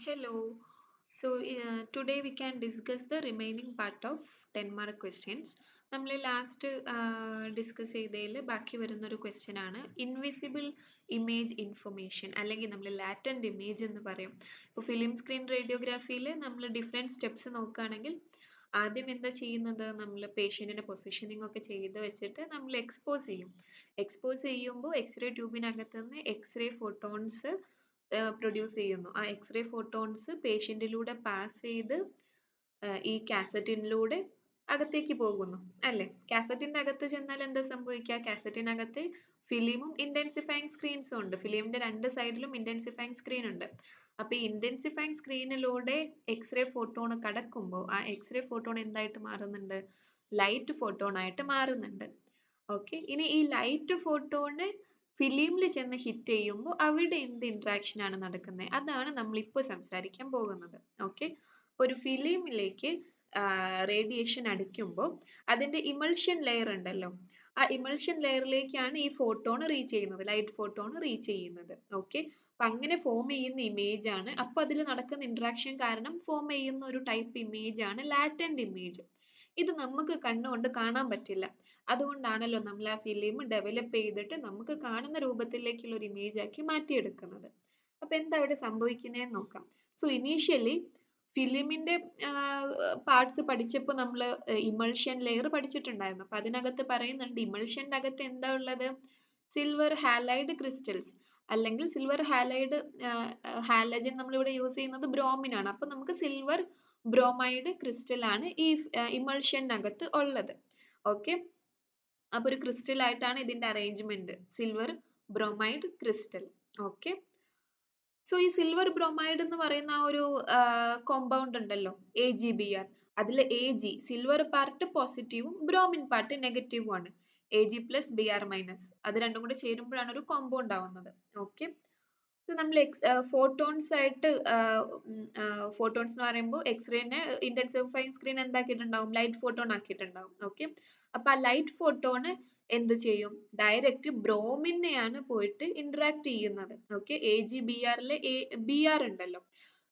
Hello. Today we can discuss the remaining part of 10 mark questions. നമ്മൾ last discuss ചെയ്തതിൽ ബാക്കി വരുന്നൊരു question ആണ് ഇൻവിസിബിൾ ഇമേജ് ഇൻഫർമേഷൻ അല്ലെങ്കിൽ നമ്മൾ ലാറ്റന്റ് ഇമേജ് എന്ന് പറയും. ഇപ്പോൾ ഫിലിം സ്ക്രീൻ റേഡിയോഗ്രാഫിയിൽ നമ്മൾ ഡിഫറെൻറ്റ് സ്റ്റെപ്സ് നോക്കുകയാണെങ്കിൽ ആദ്യം എന്താ ചെയ്യുന്നത്, നമ്മൾ പേഷ്യൻറ്റിൻ്റെ പൊസിഷനിങ് ഒക്കെ ചെയ്ത് വെച്ചിട്ട് നമ്മൾ എക്സ്പോസ് ചെയ്യുമ്പോൾ എക്സ്റേ ട്യൂബിനകത്ത് നിന്ന് എക്സ്റേ ഫോട്ടോൺസ് പ്രൊഡ്യൂസ് ചെയ്യുന്നു. ആ എക്സ്റേ ഫോട്ടോൺസ് പേഷ്യൻറ്റിലൂടെ പാസ് ചെയ്ത് ഈ കാസറ്റിനിലൂടെ അകത്തേക്ക് പോകുന്നു അല്ലേ. കാസറ്റിൻ്റെ അകത്ത് ചെന്നാൽ എന്താ സംഭവിക്കുക, കാസറ്റിനകത്ത് ഫിലിമും ഇന്റൻസിഫൈങ് സ്ക്രീൻസും ഉണ്ട്. ഫിലിമിന്റെ രണ്ട് സൈഡിലും ഇന്റൻസിഫൈങ് സ്ക്രീൻ ഉണ്ട്. അപ്പൊ ഈ ഇന്റൻസിഫൈങ് സ്ക്രീനിലൂടെ എക്സ്റേ ഫോട്ടോൺ കടക്കുമ്പോൾ ആ എക്സ്റേ ഫോട്ടോൺ എന്തായിട്ട് മാറുന്നുണ്ട്, ലൈറ്റ് ഫോട്ടോൺ ആയിട്ട് മാറുന്നുണ്ട്. ഓക്കെ, ഇനി ഈ ലൈറ്റ് ഫോട്ടോണ് ഫിലിമിൽ ചെന്ന് ഹിറ്റ് ചെയ്യുമ്പോൾ അവിടെ എന്ത് ഇന്ററാക്ഷൻ ആണ് നടക്കുന്നത്, അതാണ് നമ്മൾ ഇപ്പോൾ സംസാരിക്കാൻ പോകുന്നത്. ഓക്കെ, ഒരു ഫിലിമിലേക്ക് റേഡിയേഷൻ അടിക്കുമ്പോൾ അതിന്റെ ഇമൾഷൻ ലെയർ ഉണ്ടല്ലോ, ആ ഇമൾഷൻ ലെയറിലേക്കാണ് ഈ ഫോട്ടോൺ റീച്ച് ചെയ്യുന്നത്, ലൈറ്റ് ഫോട്ടോൺ റീച്ച് ചെയ്യുന്നത്. ഓക്കെ, അപ്പൊ അങ്ങനെ ഫോം ചെയ്യുന്ന ഇമേജ് ആണ്, അപ്പൊ അതിൽ നടക്കുന്ന ഇന്ററാക്ഷൻ കാരണം ഫോം ചെയ്യുന്ന ഒരു ടൈപ്പ് ഇമേജ് ആണ് ലാറ്റന്റ് ഇമേജ്. ഇത് നമുക്ക് കണ്ണുകൊണ്ട് കാണാൻ പറ്റില്ല, അതുകൊണ്ടാണല്ലോ നമ്മൾ ആ ഫിലിം ഡെവലപ്പ് ചെയ്തിട്ട് നമുക്ക് കാണുന്ന രൂപത്തിലേക്കുള്ള ഒരു ഇമേജ് ആക്കി മാറ്റിയെടുക്കുന്നത്. അപ്പൊ എന്താ ഇവിടെ സംഭവിക്കുന്നതെന്ന് നോക്കാം. സോ ഇനീഷ്യലി ഫിലിമിന്റെ പാർട്സ് പഠിച്ചപ്പോൾ നമ്മൾ ഇമൾഷൻ ലെയർ പഠിച്ചിട്ടുണ്ടായിരുന്നു. അപ്പൊ അതിനകത്ത് പറയുന്നുണ്ട് ഇമൾഷന്റെ അകത്ത് എന്താ ഉള്ളത്, സിൽവർ ഹാലൈഡ് ക്രിസ്റ്റൽസ് അല്ലെങ്കിൽ സിൽവർ ഹാലൈഡ് ഹാലജൻ നമ്മളിവിടെ യൂസ് ചെയ്യുന്നത് ബ്രോമിൻ ആണ്. അപ്പൊ നമുക്ക് സിൽവർ ബ്രോമൈഡ് ക്രിസ്റ്റൽ ആണ് ഈ ഇമൾഷനകത്ത് ഉള്ളത്. ഓക്കെ, അപ്പൊ ഒരു ക്രിസ്റ്റൽ ആയിട്ടാണ് ഇതിന്റെ arrangement, silver bromide crystal. Okay, so ഈ സിൽവർ ബ്രോമൈഡ് എന്ന് പറയുന്ന ആ ഒരു കോമ്പൗണ്ട് ഉണ്ടല്ലോ AgBr, അതിൽ Ag സിൽവർ പാർട്ട് പോസിറ്റീവും ബ്രോമിൻ പാർട്ട് നെഗറ്റീവും ആണ്. Ag+Br- അത് രണ്ടും കൂടെ ചേരുമ്പോഴാണ് ഒരു കോമ്പൗണ്ട് ആവുന്നത്. ഓക്കെ, നമ്മൾ ഫോട്ടോൺസ് ആയിട്ട് ഫോട്ടോൺസ് എന്ന് പറയുമ്പോൾ എക്സ്റേനെ ഇന്റൻസിഫൈങ് സ്ക്രീൻ എന്താക്കിയിട്ടുണ്ടാവും, ലൈറ്റ് ഫോട്ടോൺ ആക്കിയിട്ടുണ്ടാവും. ഓക്കെ, അപ്പൊ ആ ലൈറ്റ് ഫോട്ടോണ് എന്ത് ചെയ്യും, ഡയറക്റ്റ് ബ്രോമിനെയാണ് പോയിട്ട് ഇന്ററാക്ട് ചെയ്യുന്നത്. ഓക്കെ, AgBrലെ Br ഉണ്ടല്ലോ,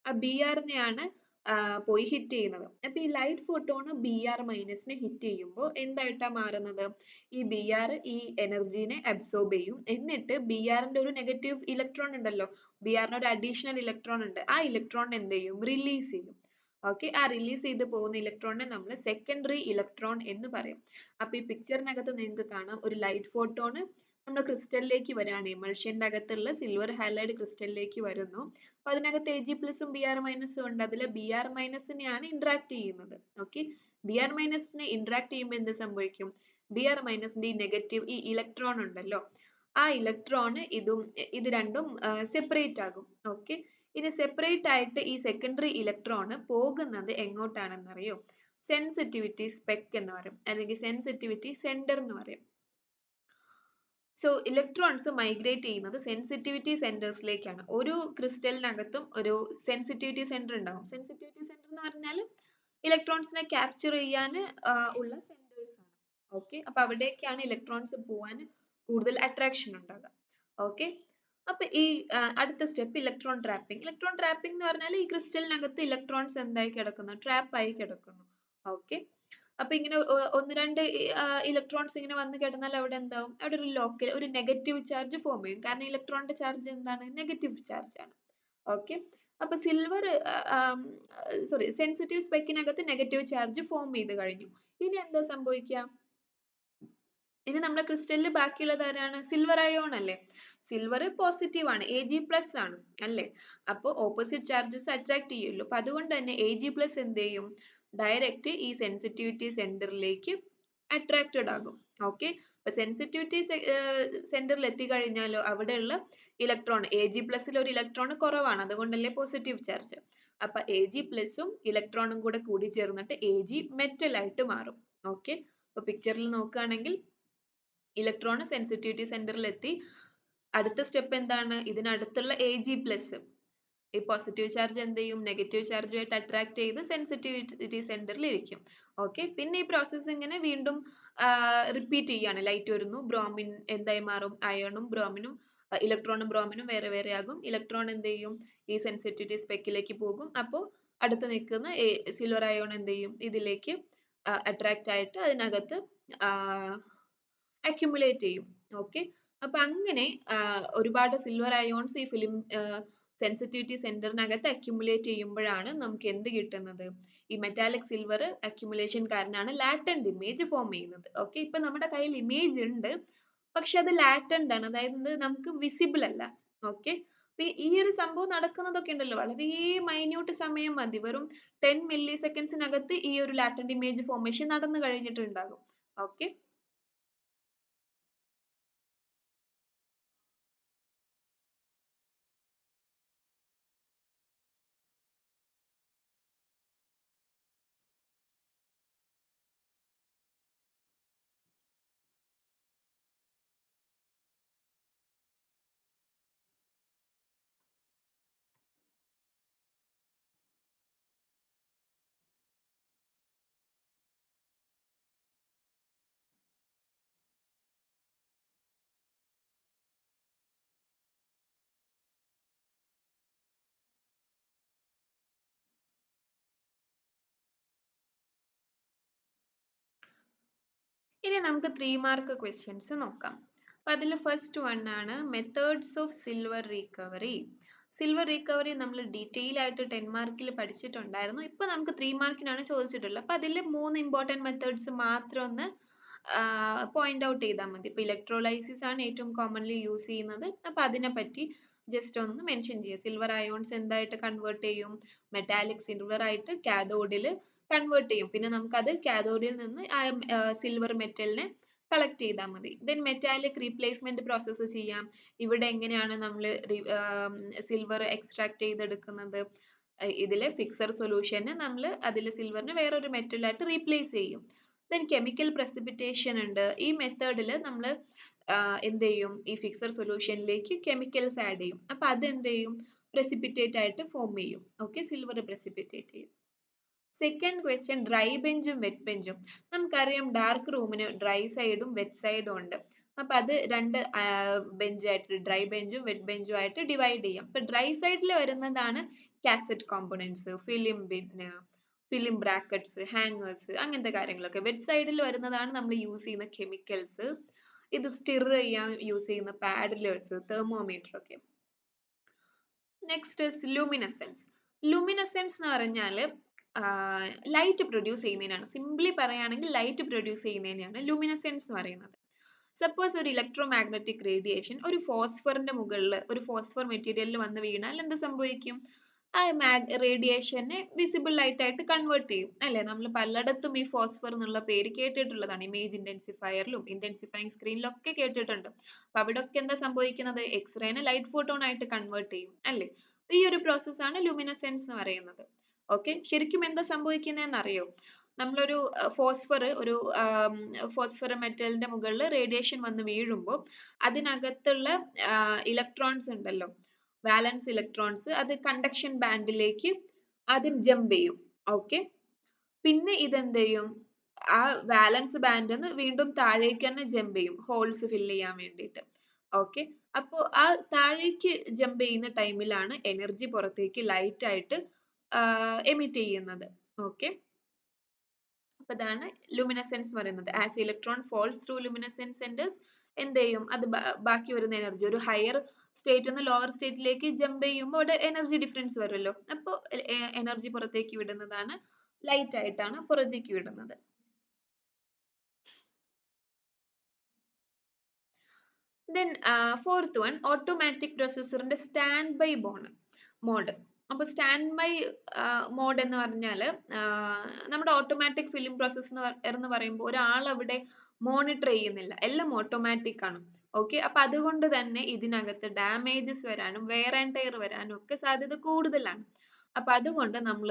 ആ Brനെയാണ് പോയി ഹിറ്റ് ചെയ്യുന്നത്. അപ്പൊ ഈ ലൈറ്റ് ഫോട്ടോണ് Br- ഹിറ്റ് ചെയ്യുമ്പോൾ എന്തായിട്ടാ മാറുന്നത്, ഈ Br ഈ എനർജീനെ അബ്സോർബ് ചെയ്യും, എന്നിട്ട് Brന്റെ ഒരു നെഗറ്റീവ് ഇലക്ട്രോൺ ഉണ്ടല്ലോ, Brന് ഒരു അഡീഷണൽ ഇലക്ട്രോൺ ഉണ്ട്, ആ ഇലക്ട്രോൺ എന്ത് ചെയ്യും, റിലീസ് ചെയ്യും. ഓക്കെ, ആ റിലീസ് ചെയ്ത് പോകുന്ന ഇലക്ട്രോണിനെ നമ്മൾ സെക്കൻഡറി ഇലക്ട്രോൺ എന്ന് പറയും. അപ്പൊ ഈ പിക്ചറിനകത്ത് നിങ്ങൾക്ക് കാണാം ഒരു ലൈറ്റ് ഫോട്ടോണ് നമ്മൾ ക്രിസ്റ്റലിലേക്ക് വരാണ്, ഇമൾഷന്റെ അകത്തുള്ള സിൽവർ ഹാലൈഡ് ക്രിസ്റ്റലിലേക്ക് വരുന്നു. അപ്പൊ അതിനകത്ത് Ag+ഉം Br- ഉണ്ട്, അതിൽ Br- ഇന്ററാക്ട് ചെയ്യുന്നത്. ഓക്കെ, Br- ഇന്ററാക്ട് ചെയ്യുമ്പോൾ എന്ത് സംഭവിക്കും, Br- നെഗറ്റീവ് ഈ ഇലക്ട്രോൺ ഉണ്ടല്ലോ, ആ ഇലക്ട്രോൺ ഇത് രണ്ടും സെപ്പറേറ്റ് ആകും. ഓക്കെ, ഇനി സെപ്പറേറ്റ് ആയിട്ട് ഈ സെക്കൻഡറി ഇലക്ട്രോൺ പോകുന്നത് എങ്ങോട്ടാണെന്നറിയോ, സെൻസിറ്റിവിറ്റി സ്പെക് എന്ന് പറയും, അല്ലെങ്കിൽ സെൻസിറ്റിവിറ്റി സെന്റർ എന്ന് പറയും. സോ ഇലക്ട്രോൺസ് മൈഗ്രേറ്റ് ചെയ്യുന്നത് സെൻസിറ്റിവിറ്റി സെന്റേഴ്സിലേക്കാണ്. ഒരു ക്രിസ്റ്റലിനകത്തും ഒരു സെൻസിറ്റിവിറ്റി സെന്റർ ഉണ്ടാവും. സെൻസിറ്റിവിറ്റി സെന്റർ എന്ന് പറഞ്ഞാൽ ഇലക്ട്രോൺസിനെ ക്യാപ്ചർ ചെയ്യാൻ ഉള്ള സെന്റേഴ്സ് ആണ്. ഓക്കെ, അപ്പൊ അവിടേക്കാണ് ഇലക്ട്രോൺസ് പോവാൻ കൂടുതൽ അട്രാക്ഷൻ ഉണ്ടാകുക. ഓക്കെ, അപ്പൊ ഈ അടുത്ത step electron trapping. Electron trapping എന്ന് പറഞ്ഞാൽ ഈ ക്രിസ്റ്റലിനകത്ത് ഇലക്ട്രോൺസ് എന്തായി കിടക്കുന്നു, ട്രാപ്പ് ആയി കിടക്കുന്നു. ഓക്കെ, അപ്പൊ ഇങ്ങനെ ഒന്ന് രണ്ട് ഇലക്ട്രോൺസ് ഇങ്ങനെ വന്ന് കിടന്നാൽ അവിടെ എന്താവും, അവിടെ ഒരു ലോക്കൽ ഒരു നെഗറ്റീവ് ചാർജ് ഫോം ചെയ്യും, കാരണം ഇലക്ട്രോണിന്റെ ചാർജ് എന്താണ്, നെഗറ്റീവ് ചാർജ് ആണ്. ഓക്കെ, അപ്പൊ സെൻസിറ്റീവ് സ്പെക്കിനകത്ത് നെഗറ്റീവ് ചാർജ് ഫോം ചെയ്ത് കഴിഞ്ഞു. ഇനി എന്താ സംഭവിക്കുക, ഇനി നമ്മുടെ ക്രിസ്റ്റലിൽ ബാക്കിയുള്ളത് ആരാണ്, സിൽവർ അയോൺ അല്ലേ. സിൽവർ പോസിറ്റീവ് ആണ്, Ag+ ആണ് അല്ലേ, അപ്പൊ ഓപ്പോസിറ്റ് ചാർജസ് അട്രാക്ട് ചെയ്യുമല്ലോ. അപ്പൊ അതുകൊണ്ട് തന്നെ Ag+ എന്ത് ചെയ്യും, ഡയറക്റ്റ് ഈ സെൻസിറ്റിവിറ്റി സെന്ററിലേക്ക് അട്രാക്റ്റഡ് ആകും. ഓക്കെ, അപ്പൊ സെൻസിറ്റിവിറ്റി സെന്ററിൽ എത്തിക്കഴിഞ്ഞാലോ അവിടെയുള്ള ഇലക്ട്രോൺ Ag+ൽ ഒരു ഇലക്ട്രോൺ കുറവാണ്, അതുകൊണ്ടല്ലേ പോസിറ്റീവ് ചാർജ്. അപ്പൊ Ag+ഉം ഇലക്ട്രോണും കൂടെ കൂടി ചേർന്നിട്ട് Ag മെറ്റൽ ആയിട്ട് മാറും. ഓക്കെ, അപ്പൊ പിക്ചറിൽ നോക്കുകയാണെങ്കിൽ ഇലക്ട്രോൺ സെൻസിറ്റിവിറ്റി സെന്ററിൽ എത്തി. അടുത്ത സ്റ്റെപ്പ് എന്താണ്, ഇതിനടുത്തുള്ള Ag+, ഈ പോസിറ്റീവ് ചാർജ് എന്ത് ചെയ്യും, നെഗറ്റീവ് ചാർജുമായിട്ട് അട്രാക്ട് ചെയ്ത് സെൻസിറ്റിവിറ്റി സെന്ററിൽ ഇരിക്കും. ഓക്കെ, പിന്നെ ഈ പ്രോസസ്സ് ഇങ്ങനെ വീണ്ടും റിപ്പീറ്റ് ചെയ്യാണ്. ലൈറ്റ് വരുന്നു, ബ്രോമിൻ എന്തായി മാറും, അയണും ബ്രോമിനും ഇലക്ട്രോണും ബ്രോമിനും വേറെ വേറെ ആകും. ഇലക്ട്രോൺ എന്ത് ചെയ്യും, ഈ സെൻസിറ്റിവിറ്റി സ്പെക്കിലേക്ക് പോകും. അപ്പോൾ അടുത്ത് നിൽക്കുന്ന സിൽവർ അയോൺ എന്ത് ചെയ്യും, ഇതിലേക്ക് അട്രാക്റ്റ് ആയിട്ട് അതിനകത്ത് അക്യുമുലേറ്റ് ചെയ്യും. ഓക്കെ, അപ്പൊ അങ്ങനെ ഒരുപാട് സിൽവർ അയോൺസ് ഈ ഫിലിം സെൻസിറ്റിവിറ്റി സെന്ററിനകത്ത് അക്യുമുലേറ്റ് ചെയ്യുമ്പോഴാണ് നമുക്ക് എന്ത് കിട്ടുന്നത്, ഈ മെറ്റാലിക് സിൽവർ അക്യുമുലേഷൻ കാരണമാണ് ലാറ്റന്റ് ഇമേജ് ഫോം ചെയ്യുന്നത്. ഓക്കെ, ഇപ്പൊ നമ്മുടെ കയ്യിൽ ഇമേജ് ഉണ്ട്, പക്ഷെ അത് ലാറ്റന്റ് ആണ്, അതായത് നമുക്ക് വിസിബിൾ അല്ല. ഓക്കെ, ഈ ഒരു സംഭവം നടക്കുന്നതൊക്കെ ഉണ്ടല്ലോ, വളരെ മൈന്യൂട്ട് സമയം മതി, വെറും 10 മില്ലി സെക്കൻഡ്സിനകത്ത് ഈ ഒരു ലാറ്റന്റ് ഇമേജ് ഫോർമേഷൻ നടന്നു കഴിഞ്ഞിട്ടുണ്ടാകും. ഓക്കെ, ഇനി നമുക്ക് 3 മാർക്ക് ക്വസ്റ്റ്യൻസ് നോക്കാം. അപ്പൊ അതിൽ ഫസ്റ്റ് വൺ ആണ് methods of silver recovery. Silver recovery നമ്മൾ ഡീറ്റെയിൽ ആയിട്ട് 10 മാർക്കിൽ പഠിച്ചിട്ടുണ്ടായിരുന്നു. ഇപ്പൊ നമുക്ക് 3 മാർക്കിനാണ് ചോദിച്ചിട്ടുള്ളത്. അപ്പൊ അതിൽ 3 ഇമ്പോർട്ടൻറ്റ് മെത്തേഡ്സ് മാത്രം ഒന്ന് പോയിന്റ് ഔട്ട് ചെയ്താൽ മതി. ഇപ്പൊ ഇലക്ട്രോലൈസിസ് ആണ് ഏറ്റവും കോമൺലി യൂസ് ചെയ്യുന്നത്. അപ്പൊ അതിനെ പറ്റി ജസ്റ്റ് ഒന്ന് മെൻഷൻ ചെയ്യുക. സിൽവർ അയോൺസ് എന്തായിട്ട് കൺവേർട്ട് ചെയ്യും, മെറ്റാലിക് സിൽവർ ആയിട്ട് കാഥോഡിൽ കൺവേർട്ട് ചെയ്യും. പിന്നെ നമുക്കത് കാഥോഡിൽ നിന്ന് സിൽവർ മെറ്റലിനെ കളക്ട് ചെയ്താൽ മതി. ദെൻ മെറ്റാലിക് റീപ്ലേസ്മെന്റ് പ്രോസസ്സ് ചെയ്യാം. ഇവിടെ എങ്ങനെയാണ് നമ്മൾ സിൽവർ എക്സ്ട്രാക്ട് ചെയ്തെടുക്കുന്നത്, ഇതിലെ ഫിക്സർ സൊല്യൂഷന് നമ്മൾ അതിൽ സിൽവറിന് വേറൊരു മെറ്റലായിട്ട് റീപ്ലേസ് ചെയ്യും. ദെൻ കെമിക്കൽ പ്രസിപ്പിറ്റേഷൻ ഉണ്ട്. ഈ മെത്തേഡിൽ നമ്മൾ എന്ത് ചെയ്യും, ഈ ഫിക്സർ സൊല്യൂഷനിലേക്ക് കെമിക്കൽസ് ആഡ് ചെയ്യും. അപ്പൊ അത് എന്ത് ചെയ്യും, പ്രസിപ്പിറ്റേറ്റ് ആയിട്ട് ഫോം ചെയ്യും. ഓക്കെ, സിൽവർ പ്രസിപ്പിറ്റേറ്റ് ചെയ്യും. സെക്കൻഡ് ക്വസ്റ്റ്യൻ ഡ്രൈ ബെഞ്ചും വെറ്റ് ബെഞ്ചും. നമുക്കറിയാം ഡാർക്ക് റൂമിന് ഡ്രൈ സൈഡും വെറ്റ് സൈഡും ഉണ്ട്. അപ്പൊ അത് രണ്ട് ബെഞ്ചായിട്ട്, ഡ്രൈ ബെഞ്ചും വെറ്റ് ബെഞ്ചും ആയിട്ട് ഡിവൈഡ് ചെയ്യാം. ഇപ്പൊ ഡ്രൈ സൈഡിൽ വരുന്നതാണ് cassette components, film brackets, hangers, അങ്ങനത്തെ കാര്യങ്ങളൊക്കെ. വെറ്റ് സൈഡിൽ വരുന്നതാണ് നമ്മൾ യൂസ് ചെയ്യുന്ന കെമിക്കൽസ്, ഇത് സ്റ്റിർ ചെയ്യാൻ യൂസ് ചെയ്യുന്ന പാഡലേഴ്സ്, തെർമോമീറ്റർ ഒക്കെ. Next luminescence. ലുമിനസെൻസ് എന്ന് പറഞ്ഞാൽ ലൈറ്റ് പ്രൊഡ്യൂസ് ചെയ്യുന്നതിനാണ്. സിംപ്ലി പറയുകയാണെങ്കിൽ ലൈറ്റ് പ്രൊഡ്യൂസ് ചെയ്യുന്നതിനാണ് ലുമിനസെൻസ് എന്ന് പറയുന്നത്. സപ്പോസ് ഒരു ഇലക്ട്രോ മാഗ്നറ്റിക് റേഡിയേഷൻ ഒരു ഫോസ്ഫറിന്റെ മുകളിൽ, ഒരു ഫോസ്ഫർ മെറ്റീരിയലിൽ വന്ന് വീണാൽ എന്ത് സംഭവിക്കും, ആ റേഡിയേഷനെ വിസിബിൾ ലൈറ്റ് ആയിട്ട് കൺവേർട്ട് ചെയ്യും അല്ലെ. നമ്മൾ പലയിടത്തും ഈ ഫോസ്ഫർ എന്നുള്ള പേര് കേട്ടിട്ടുള്ളതാണ്. ഇമേജ് ഇന്റൻസിഫയറിലും ഇന്റൻസിഫയിങ് സ്ക്രീനിലും ഒക്കെ കേട്ടിട്ടുണ്ട്. അപ്പൊ അവിടെ ഒക്കെ എന്താ സംഭവിക്കുന്നത്, എക്സ്റേനെ ലൈറ്റ് ഫോട്ടോൺ ആയിട്ട് കൺവേർട്ട് ചെയ്യും അല്ലെ. ഈ ഒരു പ്രോസസ് ആണ് ലുമിനസെൻസ് എന്ന് പറയുന്നത്. ഓക്കെ, ശരിക്കും എന്താ സംഭവിക്കുന്നതെന്ന് അറിയോ, നമ്മളൊരു ഫോസ്ഫർ മെറ്റലിന്റെ മുകളിൽ റേഡിയേഷൻ വന്ന് വീഴുമ്പോൾ അതിനകത്തുള്ള ഇലക്ട്രോൺസ് ഉണ്ടല്ലോ, വാലൻസ് ഇലക്ട്രോൺസ്, അത് കണ്ടക്ഷൻ ബാൻഡിലേക്ക് ആദ്യം ജമ്പ് ചെയ്യും. ഓക്കെ, പിന്നെ ഇതെന്ത് ചെയ്യും, ആ വാലൻസ് ബാൻഡിൽ വീണ്ടും താഴേക്ക് തന്നെ ജമ്പ് ചെയ്യും ഹോൾസ് ഫിൽ ചെയ്യാൻ വേണ്ടിയിട്ട്. ഓക്കെ, അപ്പോൾ ആ താഴേക്ക് ജമ്പ് ചെയ്യുന്ന ടൈമിലാണ് എനർജി പുറത്തേക്ക് ലൈറ്റ് ആയിട്ട് എമിറ്റ് ചെയ്യുന്നത്. ഓക്കെ, അപ്പൊ അതാണ് ലുമിനസെൻസ് പറയുന്നത്. As electron falls through luminescence centres എന്ത് ചെയ്യും, അത് ബാക്കി വരുന്ന എനർജി ഒരു ഹയർ സ്റ്റേറ്റ് നിന്ന് ലോവർ സ്റ്റേറ്റിലേക്ക് ജമ്പ് ചെയ്യുമ്പോൾ അവിടെ എനർജി ഡിഫറൻസ് വരുമല്ലോ. അപ്പോൾ എനർജി പുറത്തേക്ക് വിടുന്നതാണ്, ലൈറ്റ് ആയിട്ടാണ് പുറത്തേക്ക് വിടുന്നത്. ദെൻ ഫോർത്ത് വൺ ഓട്ടോമാറ്റിക് പ്രൊസസ്സറിന്റെ സ്റ്റാൻഡ് ബൈ മോഡ്. അപ്പൊ സ്റ്റാൻഡ് ബൈ മോഡ് എന്ന് പറഞ്ഞാൽ നമ്മുടെ ഓട്ടോമാറ്റിക് ഫിലിം പ്രോസസ് എന്ന് പറയുമ്പോൾ ഒരാൾ അവിടെ മോണിറ്റർ ചെയ്യുന്നില്ല, എല്ലാം ഓട്ടോമാറ്റിക് ആണ്. ഓക്കെ, അപ്പൊ അതുകൊണ്ട് തന്നെ ഇതിനകത്ത് ഡാമേജസ് വരാനും വെയർ ആൻഡ് ടയർ വരാനും ഒക്കെ സാധ്യത കൂടുതലാണ്. അപ്പൊ അതുകൊണ്ട് നമ്മൾ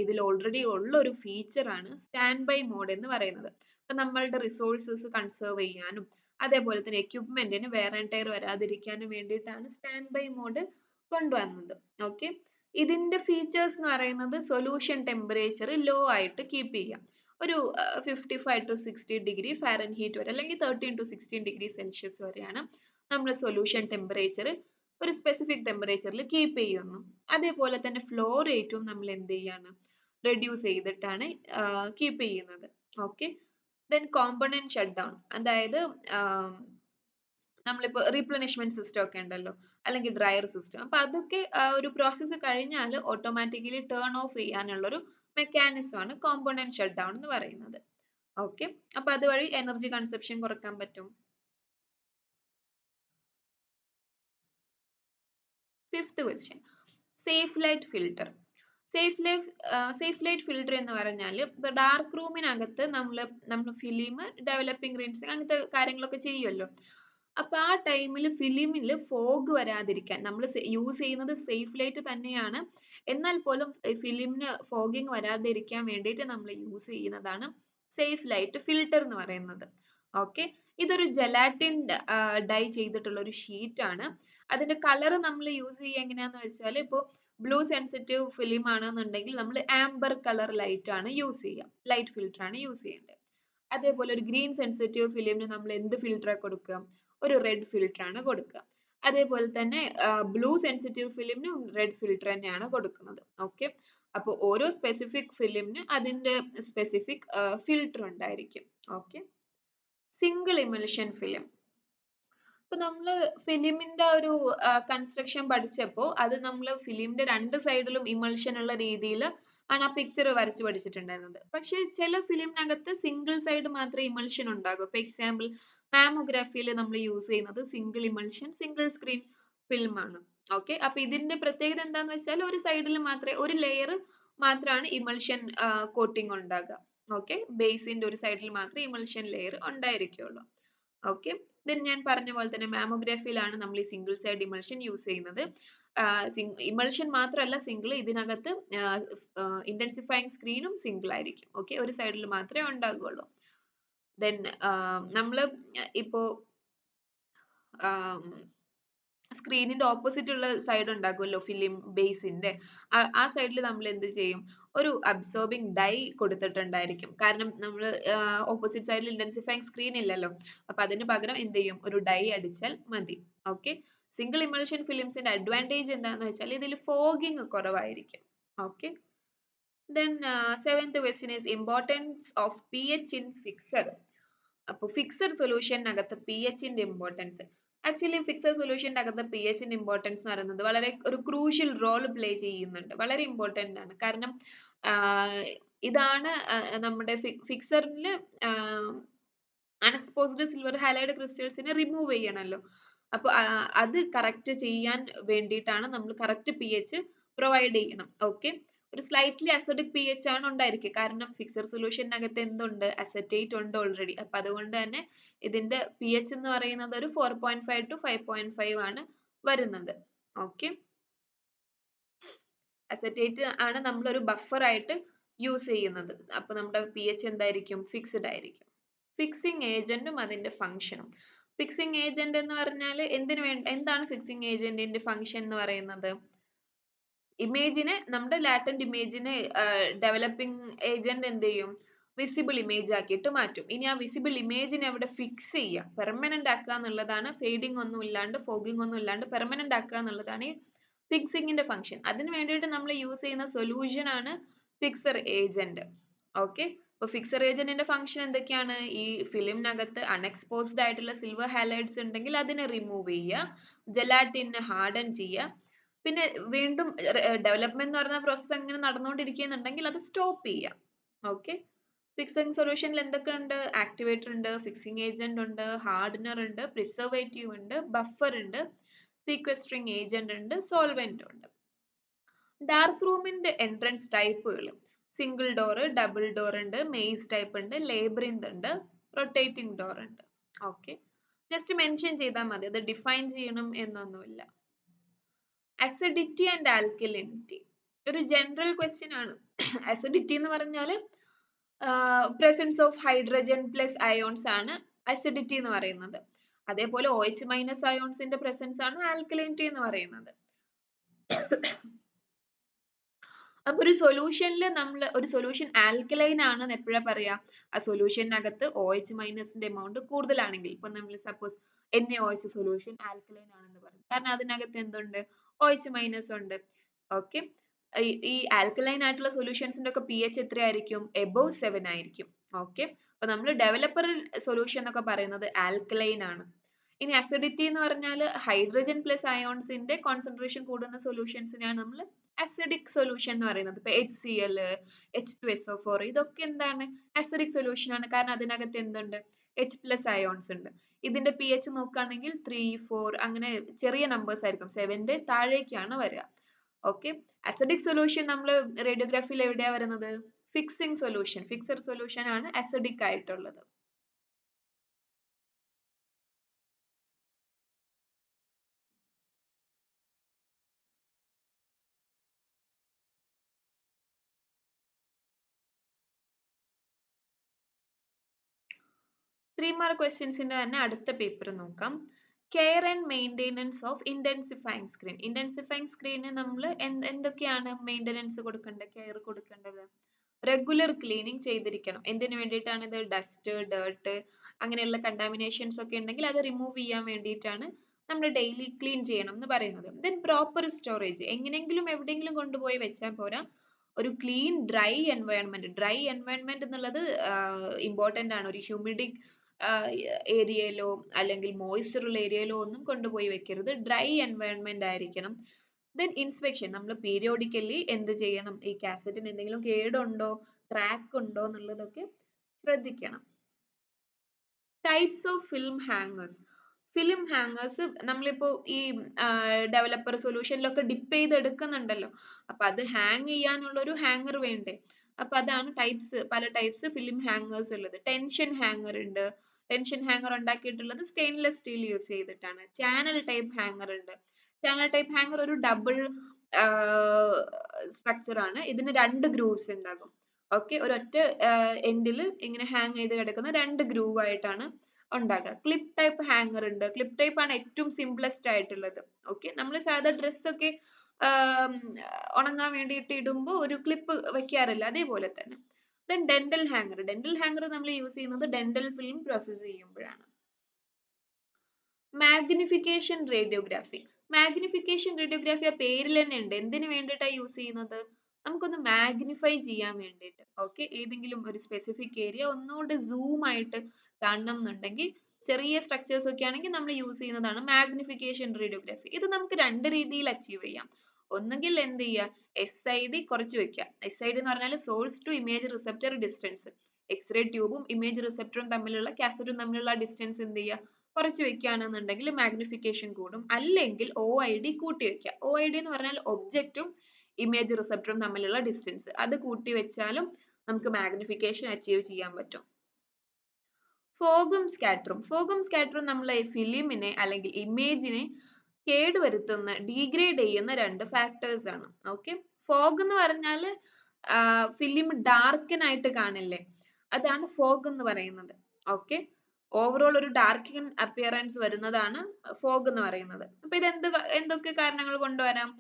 ഇതിൽ ഓൾറെഡി ഉള്ള ഒരു ഫീച്ചർ ആണ് സ്റ്റാൻഡ് ബൈ മോഡ് എന്ന് പറയുന്നത്. അപ്പൊ നമ്മളുടെ റിസോഴ്സസ് കൺസേർവ് ചെയ്യാനും അതേപോലെ തന്നെ എക്യുപ്മെന്റിന് വെയർ ആൻഡ് ടയർ വരാതിരിക്കാനും വേണ്ടിയിട്ടാണ് സ്റ്റാൻഡ് ബൈ മോഡ് കൊണ്ടുവന്നത്. ഓക്കെ, ഇതിന്റെ ഫീച്ചേഴ്സ് എന്ന് പറയുന്നത് സൊല്യൂഷൻ ടെമ്പറേച്ചർ ലോ ആയിട്ട് കീപ്പ് ചെയ്യാം. ഒരു 55 to 60 ഡിഗ്രി ഫാരൻഹീറ്റ് വരെ, അല്ലെങ്കിൽ 13 to 16 ഡിഗ്രി സെൽഷ്യസ് വരെയാണ് നമ്മൾ സൊല്യൂഷൻ ടെമ്പറേച്ചർ ഒരു സ്പെസിഫിക് ടെമ്പറേച്ചറിൽ കീപ്പ് ചെയ്യുന്നു. അതേപോലെ തന്നെ ഫ്ലോ റേറ്റും നമ്മൾ എന്ത് ചെയ്യാണ്, റെഡ്യൂസ് ചെയ്തിട്ടാണ് കീപ്പ് ചെയ്യുന്നത്. Okay, then component shut down, അതായത് നമ്മളിപ്പോൾ റീപ്ലനിഷ്മെന്റ് സിസ്റ്റം ഒക്കെ ഉണ്ടല്ലോ, അല്ലെങ്കിൽ ഡ്രയർ സിസ്റ്റം, അപ്പൊ അതൊക്കെ ഒരു പ്രോസസ്സ് കഴിഞ്ഞാൽ ഓട്ടോമാറ്റിക്കലി ടേൺ ഓഫ് ചെയ്യാനുള്ള ഒരു മെക്കാനിസം ആണ് കോമ്പണന്റ് ഷട്ട് ഡൗൺ എന്ന് പറയുന്നത്. ഓക്കെ, അപ്പൊ അതുവഴി എനർജി കൺസപ്ഷൻ കുറക്കാൻ പറ്റും. Fifth question, safe light filter. Safe light filter എന്ന് പറഞ്ഞാൽ ഇപ്പൊ ഡാർക്ക് റൂമിനകത്ത് നമ്മൾ ഫിലിം ഡെവലപ്പിംഗ് റിൻസ് അങ്ങനത്തെ കാര്യങ്ങളൊക്കെ ചെയ്യുമല്ലോ. അപ്പൊ ആ ടൈമിൽ ഫിലിമിൽ ഫോഗ് വരാതിരിക്കാൻ നമ്മൾ യൂസ് ചെയ്യുന്നത് സേഫ് ലൈറ്റ് തന്നെയാണ്. എന്നാൽ പോലും ഫിലിമിന് ഫോഗിങ് വരാതിരിക്കാൻ വേണ്ടിയിട്ട് നമ്മൾ യൂസ് ചെയ്യുന്നതാണ് സേഫ് ലൈറ്റ് ഫിൽട്ടർ എന്ന് പറയുന്നത്. ഓക്കെ, ഇതൊരു ജെലാറ്റിൻ ഡൈ ചെയ്തിട്ടുള്ള ഒരു ഷീറ്റ് ആണ്. അതിന്റെ കളർ നമ്മൾ യൂസ് ചെയ്യുക എങ്ങനെയാന്ന് വെച്ചാൽ, ഇപ്പോൾ ബ്ലൂ സെൻസിറ്റീവ് ഫിലിം ആണെന്നുണ്ടെങ്കിൽ നമ്മൾ ആംബർ കളർ ലൈറ്റ് ആണ് യൂസ് ചെയ്യുക, ലൈറ്റ് ഫിൽട്ടർ ആണ് യൂസ് ചെയ്യേണ്ടത്. അതേപോലെ ഒരു ഗ്രീൻ സെൻസിറ്റീവ് ഫിലിമിന് നമ്മൾ എന്ത് ഫിൽട്ടർ കൊടുക്കുക, ഒരു റെഡ് ഫിൽട്ടർ ആണ് കൊടുക്കുക. അതേപോലെ തന്നെ ബ്ലൂ സെൻസിറ്റീവ് ഫിലിമിന് റെഡ് ഫിൽട്ടർ തന്നെയാണ് കൊടുക്കുന്നത്. ഓക്കെ, അപ്പോൾ ഓരോ സ്പെസിഫിക് ഫിലിമിന് അതിന്റെ സ്പെസിഫിക് ഫിൽട്ടർ ഉണ്ടായിരിക്കും. Okay, single emulsion film. ഇപ്പൊ നമ്മള് ഫിലിമിന്റെ ഒരു കൺസ്ട്രക്ഷൻ പഠിച്ചപ്പോ അത് നമ്മൾ ഫിലിമിന്റെ രണ്ട് സൈഡിലും ഇമൾഷൻ ഉള്ള രീതിയിൽ ആണ് ആ പിക്ചർ വരച്ച് പഠിച്ചിട്ടുണ്ടായിരുന്നത്. പക്ഷെ ചില ഫിലിമിനകത്ത് സിംഗിൾ സൈഡ് മാത്രമേ ഇമൾഷൻ ഉണ്ടാകൂ. ഇപ്പൊ എക്സാമ്പിൾ മാമോഗ്രാഫിയിൽ നമ്മൾ യൂസ് ചെയ്യുന്നത് single emulsion single screen film ആണ്. ഓക്കെ, അപ്പൊ ഇതിന്റെ പ്രത്യേകത എന്താന്ന് വെച്ചാൽ ഒരു സൈഡിൽ മാത്രമേ, ഒരു ലെയർ മാത്രമാണ് ഇമൾഷൻ കോട്ടിംഗ് ഉണ്ടാകുക. ഓക്കെ, ബേസിന്റെ ഒരു സൈഡിൽ മാത്രമേ ഇമൾഷൻ ലെയർ ഉണ്ടായിരിക്കുള്ളൂ. ഓക്കെ, ദെൻ ഞാൻ പറഞ്ഞ പോലെ തന്നെ മാമോഗ്രാഫിയിലാണ് നമ്മൾ ഈ സിംഗിൾ സൈഡ് ഇമൾഷൻ യൂസ് ചെയ്യുന്നത്. ഇമൾഷൻ മാത്രമല്ല സിംഗിൾ, ഇതിനകത്ത് ഇന്റൻസിഫയിങ് സ്ക്രീനും സിംഗിൾ ആയിരിക്കും. ഓക്കെ, ഒരു സൈഡിൽ മാത്രമേ ഉണ്ടാകുള്ളൂ. ദെൻ നമ്മൾ ഇപ്പോ സ്ക്രീനിന്റെ ഓപ്പോസിറ്റ് ഉള്ള സൈഡ് ഉണ്ടാകുമല്ലോ ഫിലിം ബേസിന്റെ, ആ സൈഡിൽ നമ്മൾ എന്ത് ചെയ്യും, ഒരു അബ്സോർബിംഗ് ഡൈ കൊടുത്തിട്ടുണ്ടായിരിക്കും. കാരണം നമ്മൾ ഓപ്പോസിറ്റ് സൈഡിൽ ഇന്റൻസിഫയിങ് സ്ക്രീൻ ഇല്ലല്ലോ, അപ്പൊ അതിന് പകരം എന്ത് ചെയ്യും, ഒരു ഡൈ അടിച്ചാൽ മതി. ഓക്കെ, സിംഗിൾ ഇമൾഷൻ ഫിലിംസിന്റെ അഡ്വാൻറ്റേജ് എന്താണെന്ന് വെച്ചാൽ ഇതിൽ ഫോഗിങ് കുറവായിരിക്കും. Okay, then seventh question is importance of pH in fixed. അപ്പൊ ഫിക്സഡ് സൊല്യൂഷനകത്ത് pHന്റെ ഇമ്പോർട്ടൻസ്, ആക്ച്വലി ഫിക്സഡ് സൊല്യൂഷന്റെ അകത്ത് pHന്റെ ഇമ്പോർട്ടൻസ് എന്ന് പറയുന്നത് വളരെ ഒരു ക്രൂഷ്യൽ റോൾ പ്ലേ ചെയ്യുന്നുണ്ട്, വളരെ ഇമ്പോർട്ടന്റ് ആണ്. കാരണം ഇതാണ് നമ്മുടെ ഫിക്സറിൽ അൺഎക്സ്പോസ്ഡ് സിൽവർ ഹാലൈഡ് ക്രിസ്റ്റൽസിനെ റിമൂവ് ചെയ്യണമല്ലോ. അപ്പൊ അത് കറക്റ്റ് ചെയ്യാൻ വേണ്ടിയിട്ടാണ് നമ്മൾ കറക്റ്റ് pH പ്രൊവൈഡ് ചെയ്യണം. ഓക്കെ, ഒരു സ്ലൈറ്റ്ലി അസിഡിക് pH ആണ് ഉണ്ടായിരിക്കുക. കാരണം ഫിക്സഡ് സൊല്യൂഷനകത്ത് എന്തുണ്ട്, അസറ്റേറ്റ് ഉണ്ട് ഓൾറെഡി. അപ്പൊ അതുകൊണ്ട് തന്നെ ഇതിന്റെ pH എന്ന് പറയുന്നത് ഒരു 4.5 to 5.5 ആണ് വരുന്നത്. ഓക്കെ, അസറ്റേറ്റ് ആണ് നമ്മൾ ഒരു ബഫർ ആയിട്ട് യൂസ് ചെയ്യുന്നത്. അപ്പൊ നമ്മുടെ pH എന്തായിരിക്കും, ഫിക്സ്ഡ് ആയിരിക്കും. ഫിക്സിംഗ് ഏജന്റും അതിന്റെ ഫംഗ്ഷനും. ഫിക്സിംഗ് ഏജന്റ് എന്ന് പറഞ്ഞാൽ എന്താണ് ഫിക്സിംഗ് ഏജന്റിന്റെ ഫംഗ്ഷൻ എന്ന് പറയുന്നത്, ഇമേജിനെ, നമ്മുടെ ലാറ്റന്റ് ഇമേജിനെ ഡെവലപ്പിംഗ് ഏജന്റ് എന്ത് ചെയ്യും, വിസിബിൾ ഇമേജ് ആക്കിയിട്ട് മാറ്റും. ഇനി ആ വിസിബിൾ ഇമേജിനെ അവിടെ ഫിക്സ് ചെയ്യുക, പെർമനന്റ് ആക്കുക എന്നുള്ളതാണ്, ഫെയ്ഡിങ് ഒന്നും ഇല്ലാണ്ട് ഫോഗിങ് ഒന്നും ഇല്ലാണ്ട് പെർമനന്റ് ആക്കുക എന്നുള്ളതാണ് ഈ ഫിക്സിങ്ങിന്റെ ഫംഗ്ഷൻ. അതിന് വേണ്ടിയിട്ട് നമ്മൾ യൂസ് ചെയ്യുന്ന സൊല്യൂഷൻ ആണ് ഫിക്സർ ഏജന്റ്. ഓക്കെ, അപ്പൊ ഫിക്സർ ഏജന്റിന്റെ ഫംഗ്ഷൻ എന്തൊക്കെയാണ്, ഈ ഫിലിമിനകത്ത് അൺഎക്സ്പോസ്ഡ് ആയിട്ടുള്ള സിൽവർ ഹാലൈഡ്സ് ഉണ്ടെങ്കിൽ അതിനെ റിമൂവ് ചെയ്യുക, ജെലാറ്റിനെ ഹാർഡൻ ചെയ്യുക, പിന്നെ വീണ്ടും ഡെവലപ്മെന്റ് എന്ന് പറയുന്ന പ്രോസസ് അങ്ങനെ നടന്നുകൊണ്ടിരിക്കുന്നുണ്ടെങ്കിൽ അത് സ്റ്റോപ്പ് ചെയ്യുക. ഓക്കെ, ഫിക്സിംഗ് സൊല്യൂഷനിൽ എന്തൊക്കെ ഉണ്ട്, ആക്ടിവേറ്റർ ഉണ്ട്, ഫിക്സിംഗ് ഏജന്റ് ഉണ്ട്, ഹാർഡനർ ഉണ്ട്, പ്രിസർവേറ്റീവ് ഉണ്ട്, ബഫർ ഉണ്ട്, സീക്വസ്ട്രിംഗ് ഏജന്റ് ഉണ്ട്, സോൾവെന്റ് ഉണ്ട്. ഡാർക്ക് റൂമിന്റെ എൻട്രൻസ് ടൈപ്പുകൾ, സിംഗിൾ ഡോർ, ഡബിൾ ഡോർ ഉണ്ട്, മെയ്സ് ടൈപ്പ് ഉണ്ട്, ലേബ്രിന്ത് ഉണ്ട്, റൊട്ടേറ്റിംഗ് ഡോർ ഉണ്ട്. ഓക്കെ, ജസ്റ്റ് മെൻഷൻ ചെയ്താൽ മതി, അത് ഡിഫൈൻ ചെയ്യണം എന്നൊന്നുമില്ല. അസിഡിറ്റി ആൻഡ് ആൽക്കലിനിറ്റി ഒരു ജനറൽ ക്വസ്റ്റ്യൻ ആണ്. അസിഡിറ്റി എന്ന് പറഞ്ഞാൽ presence of hydrogen plus ions ആണ് അസിഡിറ്റി എന്ന് പറയുന്നത്. അതേപോലെ OH മൈനസ് അയോൺസിന്റെ പ്രസൻസ് ആണ് ആൽക്കലിനിറ്റി എന്ന് പറയുന്നത്. അപ്പൊ ഒരു സൊല്യൂഷനിൽ നമ്മൾ ഒരു സൊല്യൂഷൻ ആൽക്കലൈൻ ആണെന്ന് എപ്പോഴാ പറയാ, ആ സൊല്യൂഷനകത്ത് OH മൈനസിന്റെ എമൗണ്ട് കൂടുതലാണെങ്കിൽ. ഇപ്പൊ നമ്മൾ സപ്പോസ് NaOH സൊല്യൂഷൻ ആൽക്കലൈൻ ആണെന്ന് പറയും. കാരണം അതിനകത്ത് എന്തുണ്ട്? OH മൈനസ് ഉണ്ട്. ഓക്കെ, ഈ ആൽക്കലൈൻ ആയിട്ടുള്ള സൊല്യൂഷൻസിന്റെ ഒക്കെ pH എത്രയായിരിക്കും? എബോവ് 7 ആയിരിക്കും. ഓക്കെ, അപ്പൊ നമ്മൾ ഡെവലപ്പർ സൊല്യൂഷൻ എന്നൊക്കെ പറയുന്നത് ആൽക്കലൈൻ ആണ്. ഇനി അസിഡിറ്റി എന്ന് പറഞ്ഞാൽ ഹൈഡ്രജൻ പ്ലസ് അയോൺസിന്റെ കോൺസെൻട്രേഷൻ കൂടുന്ന സൊല്യൂഷൻസിനെയാണ് നമ്മൾ അസിഡിക് സൊല്യൂഷൻ എന്ന് പറയുന്നത്. ഇപ്പൊ HCl, H2SO4 ഇതൊക്കെ എന്താണ്? അസിഡിക് സൊല്യൂഷൻ ആണ്. കാരണം അതിനകത്ത് എന്തുണ്ട്? H പ്ലസ് അയോൺസ് ഉണ്ട്. ഇതിന്റെ pH നോക്കുകയാണെങ്കിൽ 3, 4 അങ്ങനെ ചെറിയ നമ്പേഴ്സ് ആയിരിക്കും, 7ന്റെ താഴേക്കാണ് വരിക. ഓക്കെ, അസിഡിക് സൊല്യൂഷൻ നമ്മൾ റേഡിയോഗ്രാഫിയിൽ എവിടെയാ വരുന്നത്? ഫിക്സിംഗ് സൊല്യൂഷൻ, ഫിക്സഡ് സൊല്യൂഷൻ ആണ് അസിഡിക് ആയിട്ടുള്ളത്. ത്രീ മാർക്ക് ക്വസ്റ്റ്യൻസിന്റെ തന്നെ അടുത്ത പേപ്പർ നോക്കാം. Care and maintenance of intensifying screen. Intensifying സ്ക്രീന് നമ്മൾ എന്തൊക്കെയാണ് മെയിൻ്റെനൻസ് കൊടുക്കേണ്ടത്, കെയർ കൊടുക്കേണ്ടത്? റെഗുലർ ക്ലീനിങ് ചെയ്തിരിക്കണം. എന്തിനു വേണ്ടിയിട്ടാണ് ഇത്? ഡസ്റ്റ്, ഡേർട്ട് അങ്ങനെയുള്ള കണ്ടാമിനേഷൻസ് ഒക്കെ ഉണ്ടെങ്കിൽ അത് റിമൂവ് ചെയ്യാൻ വേണ്ടിയിട്ടാണ് നമ്മൾ ഡെയിലി ക്ലീൻ ചെയ്യണം എന്ന് പറയുന്നത്. Then proper storage. എങ്ങനെയെങ്കിലും എവിടെയെങ്കിലും കൊണ്ടുപോയി വെച്ചാൽ പോരാ, ഒരു clean dry environment. Dry environment എന്നുള്ളത് ഇമ്പോർട്ടന്റ് ആണ്. ഒരു ഹ്യൂമിഡിക് ഏരിയയിലോ അല്ലെങ്കിൽ മോയ്സ്ചർ ഉള്ള ഏരിയയിലോ ഒന്നും കൊണ്ടുപോയി വെക്കരുത്. ഡ്രൈ എൻവയോൺമെന്റ് ആയിരിക്കണം. Then inspection. നമ്മൾ പീരിയോഡിക്കലി എന്ത് ചെയ്യണം? ഈ കാസറ്റിന് എന്തെങ്കിലും കേടുണ്ടോ, ക്രാക്ക് ഉണ്ടോ എന്നുള്ളതൊക്കെ ശ്രദ്ധിക്കണം. Types of film hangers. Film hangers നമ്മളിപ്പോ ഈ ഡെവലപ്പർ സൊല്യൂഷനിലൊക്കെ ഡിപ്പ് ചെയ്ത് എടുക്കുന്നുണ്ടല്ലോ, അപ്പൊ അത് ഹാങ് ചെയ്യാനുള്ള ഒരു ഹാങ്ങർ വേണ്ടേ? അപ്പൊ അതാണ് ടൈപ്സ്, പല ടൈപ്സ് ഫിലിം ഹാങ്ങേഴ്സ് ഉള്ളത്. ടെൻഷൻ ഹാങ്ങർ ഉണ്ട്. ടെൻഷൻ ഹാങ്ങർ ഉണ്ടാക്കിയിട്ടുള്ളത് സ്റ്റെയിൻലെസ് സ്റ്റീൽ യൂസ് ചെയ്തിട്ടാണ്. ചാനൽ ടൈപ്പ് ഹാങ്ങർ ഉണ്ട്. ചാനൽ ടൈപ്പ് ഹാങ്ങർ ഒരു ഡബിൾ സ്ട്രക്ചർ ആണ്. ഇതിന് രണ്ട് ഗ്രൂവ്സ് ഉണ്ടാകും. ഓക്കെ, ഒരൊറ്റ എൻഡിൽ ഇങ്ങനെ ഹാങ് ചെയ്ത് കിടക്കുന്ന രണ്ട് ഗ്രൂവ് ആയിട്ടാണ് ഉണ്ടാകുക. ക്ലിപ്പ് ടൈപ്പ് ഹാങ്ങർ ഉണ്ട്. ക്ലിപ്പ് ടൈപ്പ് ആണ് ഏറ്റവും സിംപ്ലസ്റ്റ് ആയിട്ടുള്ളത്. ഓക്കെ, നമ്മൾ സാധാ ഡ്രസ്സൊക്കെ ഉണങ്ങാൻ വേണ്ടിയിട്ട് ഇടുമ്പോൾ ഒരു ക്ലിപ്പ് വെക്കാറില്ല, അതേപോലെ തന്നെ. Then dental hanger. Dental hanger നമ്മൾ യൂസ് ചെയ്യുന്നത് ഡെന്റൽ ഫിലിം പ്രോസസ് ചെയ്യുമ്പോഴാണ്. Magnification radiography. മാഗ്നിഫിക്കേഷൻ റേഡിയോഗ്രാഫി ആ പേരിൽ തന്നെ ഉണ്ട്. എന്തിനു വേണ്ടിയിട്ടാണ് യൂസ് ചെയ്യുന്നത്? നമുക്കൊന്ന് മാഗ്നിഫൈ ചെയ്യാൻ വേണ്ടിയിട്ട്. ഓക്കെ, ഏതെങ്കിലും ഒരു സ്പെസിഫിക് ഏരിയ ഒന്നുകൂടെ സൂം ആയിട്ട് കാണണം എന്നുണ്ടെങ്കിൽ, ചെറിയ സ്ട്രക്ചേഴ്സ് ഒക്കെ ആണെങ്കിൽ നമ്മൾ യൂസ് ചെയ്യുന്നതാണ് മാഗ്നിഫിക്കേഷൻ റേഡിയോഗ്രാഫി. ഇത് നമുക്ക് രണ്ട് രീതിയിൽ അച്ചീവ് ചെയ്യാം. ഒന്നുകിൽ എന്ത് ചെയ്യുക? SID കുറച്ച് വെക്കുക. SID എന്ന് പറഞ്ഞാൽ source to image receptor distance. X-ray ട്യൂബും ഇമേജ് റിസപ്റ്ററും തമ്മിലുള്ള കാസറ്റും തമ്മിലുള്ള ഡിസ്റ്റൻസ് എന്ത് ചെയ്യുക? കുറച്ച് വെക്കുകയാണെന്നുണ്ടെങ്കിൽ മാഗ്നിഫിക്കേഷൻ കൂടും. അല്ലെങ്കിൽ OID കൂട്ടി വെക്കുക. OID എന്ന് പറഞ്ഞാൽ ഒബ്ജക്റ്റും ഇമേജ് റിസപ്റ്ററും തമ്മിലുള്ള ഡിസ്റ്റൻസ്. അത് കൂട്ടി വെച്ചാലും നമുക്ക് മാഗ്നിഫിക്കേഷൻ അച്ചീവ് ചെയ്യാൻ പറ്റും. ഫോഗും സ്കാറ്ററും. ഫോഗും സ്കാറ്ററും നമ്മളെ ഫിലിമിനെ അല്ലെങ്കിൽ ഇമേജിനെ കേടുവരുത്തുന്ന, ഡീഗ്രേഡ് ചെയ്യുന്ന രണ്ട് ഫാക്ടേഴ്സ് ആണ്. ഓക്കെ, ഫോഗ് എന്ന് പറഞ്ഞാൽ ഫിലിം ഡാർക്കൻ ആയിട്ട് കാണില്ലേ, അതാണ് ഫോഗ് എന്ന് പറയുന്നത്. ഓക്കെ, ഓവറോൾ ഒരു ഡാർക്കൻ അപ്പിയറൻസ് വരുന്നതാണ് ഫോഗ് എന്ന് പറയുന്നത്. അപ്പൊ ഇത് എന്തൊക്കെ കാരണങ്ങൾ കൊണ്ടുവരാം?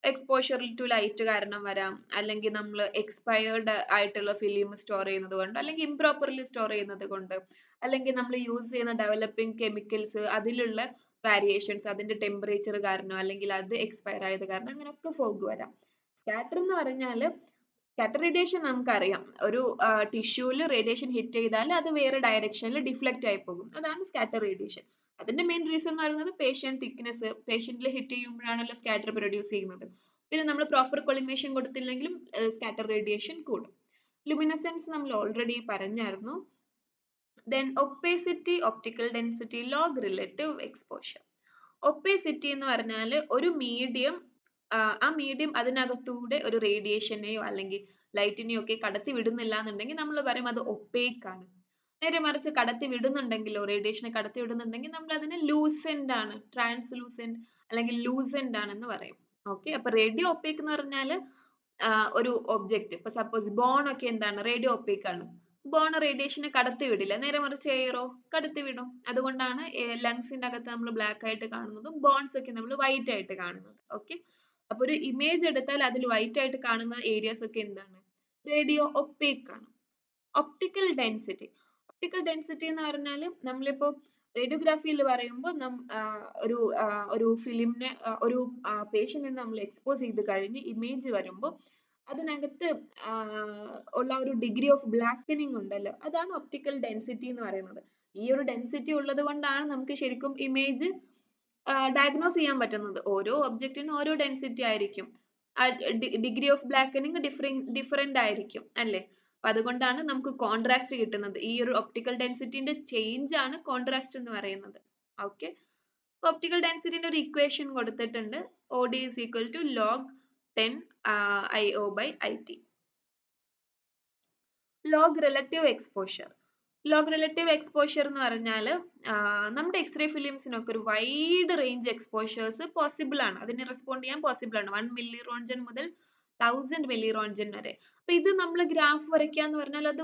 എക്സ്പോഷർ ടു ലൈറ്റ് കാരണം വരാം, അല്ലെങ്കിൽ നമ്മൾ എക്സ്പയർഡ് ആയിട്ടുള്ള ഫിലിം സ്റ്റോർ ചെയ്യുന്നത് കൊണ്ട്, അല്ലെങ്കിൽ ഇംപ്രോപ്പർലി സ്റ്റോർ ചെയ്യുന്നത് കൊണ്ട്, അല്ലെങ്കിൽ നമ്മൾ യൂസ് ചെയ്യുന്ന ഡെവലപ്പിംഗ് കെമിക്കൽസ് അതിലുള്ള വാരിയേഷൻസ്, അതിന്റെ ടെമ്പറേച്ചർ കാരണം, അല്ലെങ്കിൽ അത് എക്സ്പയർ ആയത് കാരണം, അങ്ങനെയൊക്കെ ഫോഗ് വരാം. സ്കാറ്റർ എന്ന് പറഞ്ഞാൽ, സ്കാറ്റർ റേഡിയേഷൻ നമുക്കറിയാം, ഒരു ടിഷ്യൂല് റേഡിയേഷൻ ഹിറ്റ് ചെയ്താൽ അത് വേറെ ഡയറക്ഷനിൽ ഡിഫ്ലക്റ്റ് ആയി പോകും. അതാണ് സ്കാറ്റർ റേഡിയേഷൻ. അതിന്റെ മെയിൻ റീസൺ എന്ന് പറയുന്നത് പേഷ്യന്റ് തിക്നെസ്. പേഷ്യന്റിൽ ഹിറ്റ് ചെയ്യുമ്പോഴാണല്ലോ സ്കാറ്റർ പ്രൊഡ്യൂസ് ചെയ്യുന്നത്. പിന്നെ നമ്മൾ പ്രോപ്പർ കൊളിമേഷൻ കൊടുത്തില്ലെങ്കിലും സ്കാറ്റർ റേഡിയേഷൻ കൂടും. ലുമിനസെൻസ് നമ്മൾ ഓൾറെഡി പറഞ്ഞായിരുന്നു. Then opacity, optical density, log relative exposure. Opacity എന്ന് പറഞ്ഞാൽ ഒരു മീഡിയം, ആ മീഡിയം അതിനകത്തൂടെ ഒരു റേഡിയേഷനെയോ അല്ലെങ്കിൽ ലൈറ്റിനെയോ ഒക്കെ കടത്തി വിടുന്നില്ല എന്നുണ്ടെങ്കിൽ നമ്മൾ പറയും അത് ഒപ്പേക്ക് ആണ്. നേരെ മറിച്ച് കടത്തി വിടുന്നുണ്ടെങ്കിലോ, റേഡിയേഷനെ കടത്തി വിടുന്നുണ്ടെങ്കിൽ നമ്മൾ അതിനെ ലൂസെന്റ് ആണ്, ട്രാൻസ്ലൂസെന്റ് അല്ലെങ്കിൽ ലൂസെന്റ് ആണെന്ന് പറയും. ഓക്കെ, അപ്പൊ റേഡിയോ ഒപ്പേക്ക് എന്ന് പറഞ്ഞാൽ ഒരു ഒബ്ജക്റ്റ്, ഇപ്പൊ സപ്പോസ് ബോൺ ഒക്കെ എന്താണ്? റേഡിയോ ഒപ്പേക്ക് ആണ്. ബോൺ റേഡിയേഷനെ കടത്തി വിടില്ല. നേരെ മറിച്ച് എയറോ കടത്തി വിടും. അതുകൊണ്ടാണ് ലങ്സിന്റെ അകത്ത് നമ്മൾ ബ്ലാക്ക് ആയിട്ട് കാണുന്നതും ബോൺസ് ഒക്കെ നമ്മൾ വൈറ്റ് ആയിട്ട് കാണുന്നത്. ഓക്കെ, അപ്പൊ ഒരു ഇമേജ് എടുത്താൽ അതിൽ വൈറ്റ് ആയിട്ട് കാണുന്ന ഏരിയാസ് ഒക്കെ എന്താണ്? റേഡിയോ ഒപ്പേക്ക് ആണ്. Optical density. ഒപ്റ്റിക്കൽ ഡെൻസിറ്റി എന്ന് പറഞ്ഞാൽ നമ്മളിപ്പോ റേഡിയോഗ്രാഫിയിൽ പറയുമ്പോൾ ഒരു ഫിലിമിനെ ഒരു പേഷ്യന്റിനെ നമ്മൾ എക്സ്പോസ് ചെയ്ത് കഴിഞ്ഞ് ഇമേജ് വരുമ്പോൾ അതിനകത്ത് ഉള്ള ഒരു ഡിഗ്രി ഓഫ് ബ്ലാക്കനിങ് ഉണ്ടല്ലോ, അതാണ് ഒപ്റ്റിക്കൽ ഡെൻസിറ്റി എന്ന് പറയുന്നത്. ഈ ഒരു ഡെൻസിറ്റി ഉള്ളത് കൊണ്ടാണ് നമുക്ക് ശരിക്കും ഇമേജ് ഡയഗ്നോസ് ചെയ്യാൻ പറ്റുന്നത്. ഓരോ ഒബ്ജക്റ്റിനും ഓരോ ഡെൻസിറ്റി ആയിരിക്കും, ഡിഗ്രി ഓഫ് ബ്ലാക്കനിങ് ഡിഫറെന്റ് ആയിരിക്കും അല്ലേ. അപ്പൊ അതുകൊണ്ടാണ് നമുക്ക് കോൺട്രാസ്റ്റ് കിട്ടുന്നത്. ഈ ഒരു ഒപ്റ്റിക്കൽ ഡെൻസിറ്റിന്റെ ചേഞ്ച് ആണ് കോൺട്രാസ്റ്റ് എന്ന് പറയുന്നത്. ഓക്കെ, ഒപ്റ്റിക്കൽ ഡെൻസിറ്റിന്റെ ഒരു ഇക്വേഷൻ കൊടുത്തിട്ടുണ്ട്. OD is equal to log 10 IO by IT. log relative exposure. log relative exposure എന്ന് പറഞ്ഞാൽ നമ്മുടെ എക്സ്റേ ഫിലിംസിനൊക്കെ ഒരു വൈഡ് റേഞ്ച് എക്സ്പോഷേഴ്സ് പോസിബിൾ ആണ്, അതിന് റെസ്പോണ്ട് ചെയ്യാൻ പോസിബിൾ ആണ്. 1 milliroentgen മുതൽ 1000 milliroentgen വരെ. അപ്പൊ ഇത് നമ്മൾ ഗ്രാഫ് വരയ്ക്കുക എന്ന് പറഞ്ഞാൽ അത്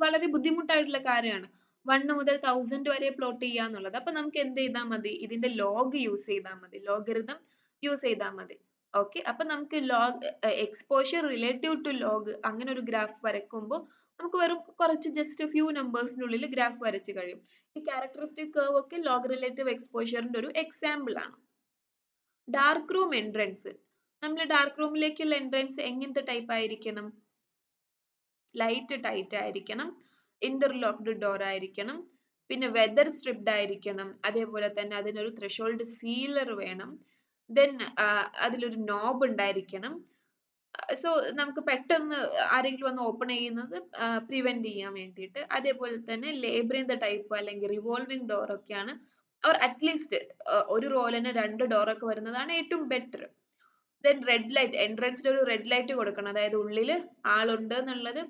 വളരെ ബുദ്ധിമുട്ടായിട്ടുള്ള കാര്യമാണ്. 1 മുതൽ 1000 വരെ പ്ലോട്ട് ചെയ്യുക എന്നുള്ളത്. അപ്പൊ നമുക്ക് എന്ത് ചെയ്താൽ മതി, ഇതിന്റെ ലോഗ് യൂസ് ചെയ്താൽ മതി, ലോഗരിതം യൂസ് ചെയ്താൽ മതി. ഓക്കെ, അപ്പൊ നമുക്ക് log exposure relative to log അങ്ങനെ ഒരു ഗ്രാഫ് വരയ്ക്കുമ്പോൾ നമുക്ക് വെറും കുറച്ച് ജസ്റ്റ് ഫ്യൂ നമ്പേഴ്സിനുള്ളിൽ ഗ്രാഫ് വരച്ച് കഴിയും. ഈ ക്യാരക്ടറിസ്റ്റിക് കർവ് ഒക്കെ ലോഗ് റിലേറ്റീവ് എക്സ്പോഷറിന്റെ ഒരു എക്സാമ്പിൾ ആണ്. Dark room entrance. നമ്മൾ ഡാർക്ക് റൂമിലേക്കുള്ള എൻട്രൻസ് എങ്ങനത്തെ ടൈപ്പ് ആയിരിക്കണം? ലൈറ്റ് ടൈറ്റ് ആയിരിക്കണം, ഇന്റർലോക്ക്ഡ് ഡോർ ആയിരിക്കണം, പിന്നെ വെതർ സ്ട്രിപ്ഡ് ആയിരിക്കണം, അതേപോലെ തന്നെ അതിനൊരു ത്രെഷോൾഡ് സീലർ വേണം, ദെൻ അതിലൊരു നോബ് ഉണ്ടായിരിക്കണം. സോ നമുക്ക് പെട്ടെന്ന് ആരെങ്കിലും വന്ന് ഓപ്പൺ ചെയ്യുന്നത് പ്രിവെന്റ് ചെയ്യാൻ വേണ്ടിയിട്ട്. അതേപോലെ തന്നെ ലേബ്രിന്ത് ടൈപ്പ് അല്ലെങ്കിൽ റിവോൾവിംഗ് ഡോർ ഒക്കെയാണ്, ഓർ അറ്റ്ലീസ്റ്റ് ഒരു റോളിന് 2 ഡോറൊക്കെ വരുന്നതാണ് ഏറ്റവും ബെറ്റർ. ദെൻ റെഡ് ലൈറ്റ്, എൻട്രൻസിൽ ഒരു റെഡ് ലൈറ്റ് കൊടുക്കണം, അതായത് ഉള്ളിൽ ആളുണ്ട് എന്നുള്ളത്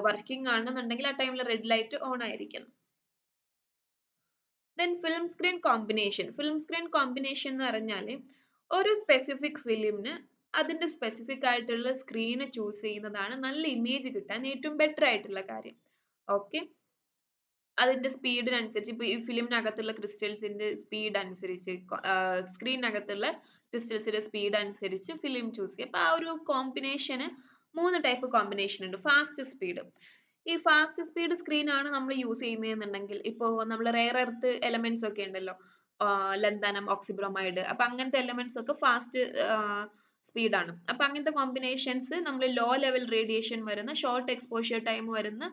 വർക്കിംഗ് ആണെന്നുണ്ടെങ്കിൽ ആ ടൈമിൽ റെഡ് ലൈറ്റ് ഓൺ ആയിരിക്കണം. Then film screen combination. Film screen combination എന്ന് പറഞ്ഞാൽ ഒരു സ്പെസിഫിക് ഫിലിമിന് അതിന്റെ സ്പെസിഫിക് ആയിട്ടുള്ള സ്ക്രീൻ ചൂസ് ചെയ്യുന്നതാണ് നല്ല ഇമേജ് കിട്ടാൻ ഏറ്റവും ബെറ്റർ ആയിട്ടുള്ള കാര്യം. ഓക്കെ, അതിന്റെ സ്പീഡിനനുസരിച്ച് ഇപ്പൊ ഈ ഫിലിമിനകത്തുള്ള ക്രിസ്റ്റൽസിന്റെ സ്പീഡ് അനുസരിച്ച് സ്ക്രീനകത്തുള്ള ക്രിസ്റ്റൽസിന്റെ സ്പീഡ് അനുസരിച്ച് ഫിലിം ചൂസ് ചെയ്യുക. അപ്പൊ ആ ഒരു കോമ്പിനേഷന് 3 ടൈപ്പ് കോമ്പിനേഷൻ ഉണ്ട്. ഫാസ്റ്റ് സ്പീഡ്, ഈ ഫാസ്റ്റ് സ്പീഡ് സ്ക്രീൻ ആണ് നമ്മൾ യൂസ് ചെയ്യുന്നതെന്നുണ്ടെങ്കിൽ ഇപ്പോൾ നമ്മൾ റെയർ എർത്ത് എലമെന്റ്സ് ഒക്കെ ഉണ്ടല്ലോ, ലന്താനം, ഓക്സിബ്രോമൈഡ്, അപ്പൊ അങ്ങനത്തെ എലമെന്റ്സ് ഒക്കെ ഫാസ്റ്റ് സ്പീഡ് ആണ്. അപ്പൊ അങ്ങനത്തെ കോമ്പിനേഷൻസ് നമ്മൾ ലോ ലെവൽ റേഡിയേഷൻ വരുന്ന ഷോർട്ട് എക്സ്പോഷ്യർ ടൈം വരുന്ന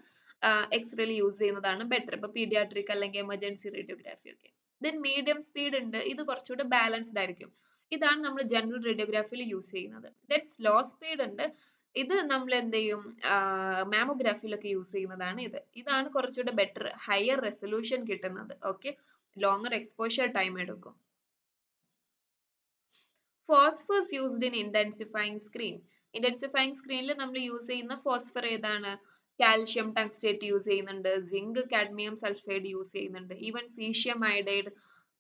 എക്സ്റേയിൽ യൂസ് ചെയ്യുന്നതാണ് ബെറ്റർ. ഇപ്പൊ പീഡിയാട്രിക് അല്ലെങ്കിൽ എമർജൻസി റേഡിയോഗ്രാഫി ഒക്കെ. ദെൻ മീഡിയം സ്പീഡ് ഉണ്ട്, ഇത് കുറച്ചുകൂടെ ബാലൻസ്ഡ് ആയിരിക്കും. ഇതാണ് നമ്മൾ ജനറൽ റേഡിയോഗ്രാഫിയിൽ യൂസ് ചെയ്യുന്നത്. ദെൻ സ്ലോ സ്പീഡ് ഉണ്ട്, ഇത് നമ്മൾ എന്ത് ചെയ്യും, മാമോഗ്രാഫിയിലൊക്കെ യൂസ് ചെയ്യുന്നതാണ് ഇത്. ഇതാണ് കുറച്ചുകൂടെ ബെറ്റർ, ഹയർ റെസൊല്യൂഷൻ കിട്ടുന്നത്. ഓക്കെ, ലോങ്ങർ എക്സ്പോഷ്യർ ടൈം എടുക്കും. Phosphors used in intensifying screen. Intensifying സ്ക്രീനിൽ നമ്മൾ യൂസ് ചെയ്യുന്ന ഫോസ്ഫർ ഏതാണ്? കാൽഷ്യം ടങ്സ്റ്റേറ്റ് യൂസ് ചെയ്യുന്നുണ്ട്, സിങ്ക് കാഡ്മിയം സൾഫൈഡ് യൂസ് ചെയ്യുന്നുണ്ട്, even caesium iodide,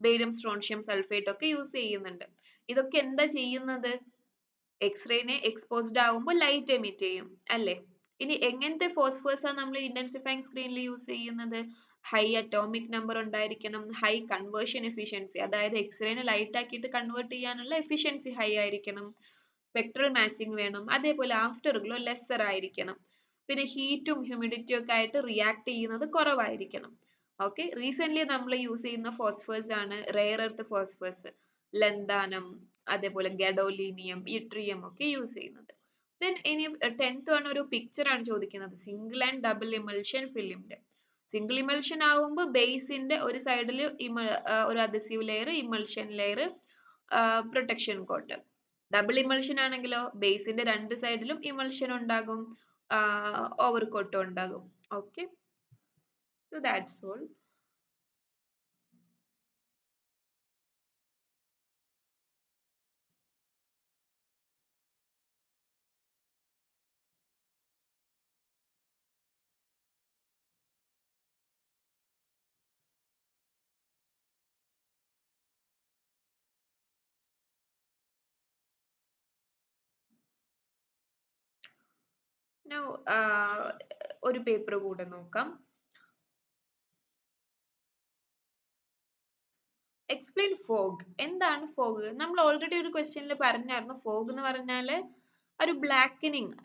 barium strontium sulphate ഒക്കെ യൂസ് ചെയ്യുന്നുണ്ട്. ഇതൊക്കെ എന്താ ചെയ്യുന്നത്? എക്സ്റേനെ എക്സ്പോസ്ഡ് ആവുമ്പോൾ ലൈറ്റ് എമിറ്റ് ചെയ്യും അല്ലേ. ഇനി എങ്ങനത്തെ ഫോസ്ഫേഴ്സ് ആണ് നമ്മൾ ഇന്റൻസിഫയിങ് സ്ക്രീനിൽ യൂസ് ചെയ്യുന്നത്? ഹൈ അറ്റോമിക് നമ്പർ ഉണ്ടായിരിക്കണം, ഹൈ കൺവേർഷൻ എഫിഷ്യൻസി, അതായത് എക്സ്റേനെ ലൈറ്റ് ആക്കിയിട്ട് കൺവേർട്ട് ചെയ്യാനുള്ള എഫിഷ്യൻസി ഹൈ ആയിരിക്കണം, സ്പെക്ട്രൽ മാച്ചിങ് വേണം, അതേപോലെ ആഫ്റ്റർ ഗ്ലോ ലെസ്സർ ആയിരിക്കണം, പിന്നെ ഹീറ്റും ഹ്യൂമിഡിറ്റിയും ഒക്കെ ആയിട്ട് റിയാക്ട് ചെയ്യുന്നത് കുറവായിരിക്കണം. ഓക്കെ, റീസെന്റ് നമ്മൾ യൂസ് ചെയ്യുന്ന ഫോസ്ഫേഴ്സ് ആണ് റെയർ എർത്ത് ഫോസ്ഫേഴ്സ്, ലന്താനം, അതേപോലെ ഗഡോലീനിയം, ഇട്രിയം ഒക്കെ യൂസ് ചെയ്യുന്നത്. ദെൻ ഇനി 10th ആണ്, ഒരു പിക്ചർ ആണ് ചോദിക്കുന്നത്, സിംഗിൾ ആൻഡ് ഡബിൾ ഇമൽഷൻ ഫിലിമിന്റെ. സിംഗിൾ ഇമൽഷൻ ആവുമ്പോൾ ബേസിന്റെ ഒരു സൈഡിൽ ഒരു adhesive layer, emulsion layer, protection coat. Double emulsion ആണെങ്കിലോ ബേസിന്റെ 2 സൈഡിലും ഇമൽഷൻ ഉണ്ടാകും, ഓവർ കോട്ടും ഉണ്ടാകും. Okay, so that's all. Now, ഒരു പേപ്പർ കൂടെ നോക്കാം. Explain fog. എന്താണ് ഫോഗ്? നമ്മൾ ഓൾറെഡി ഒരു ക്വസ്റ്റ്യനിൽ പറഞ്ഞായിരുന്നു, ഫോഗ് എന്ന് പറഞ്ഞാല് ഒരു ബ്ലാക്കനിങ്,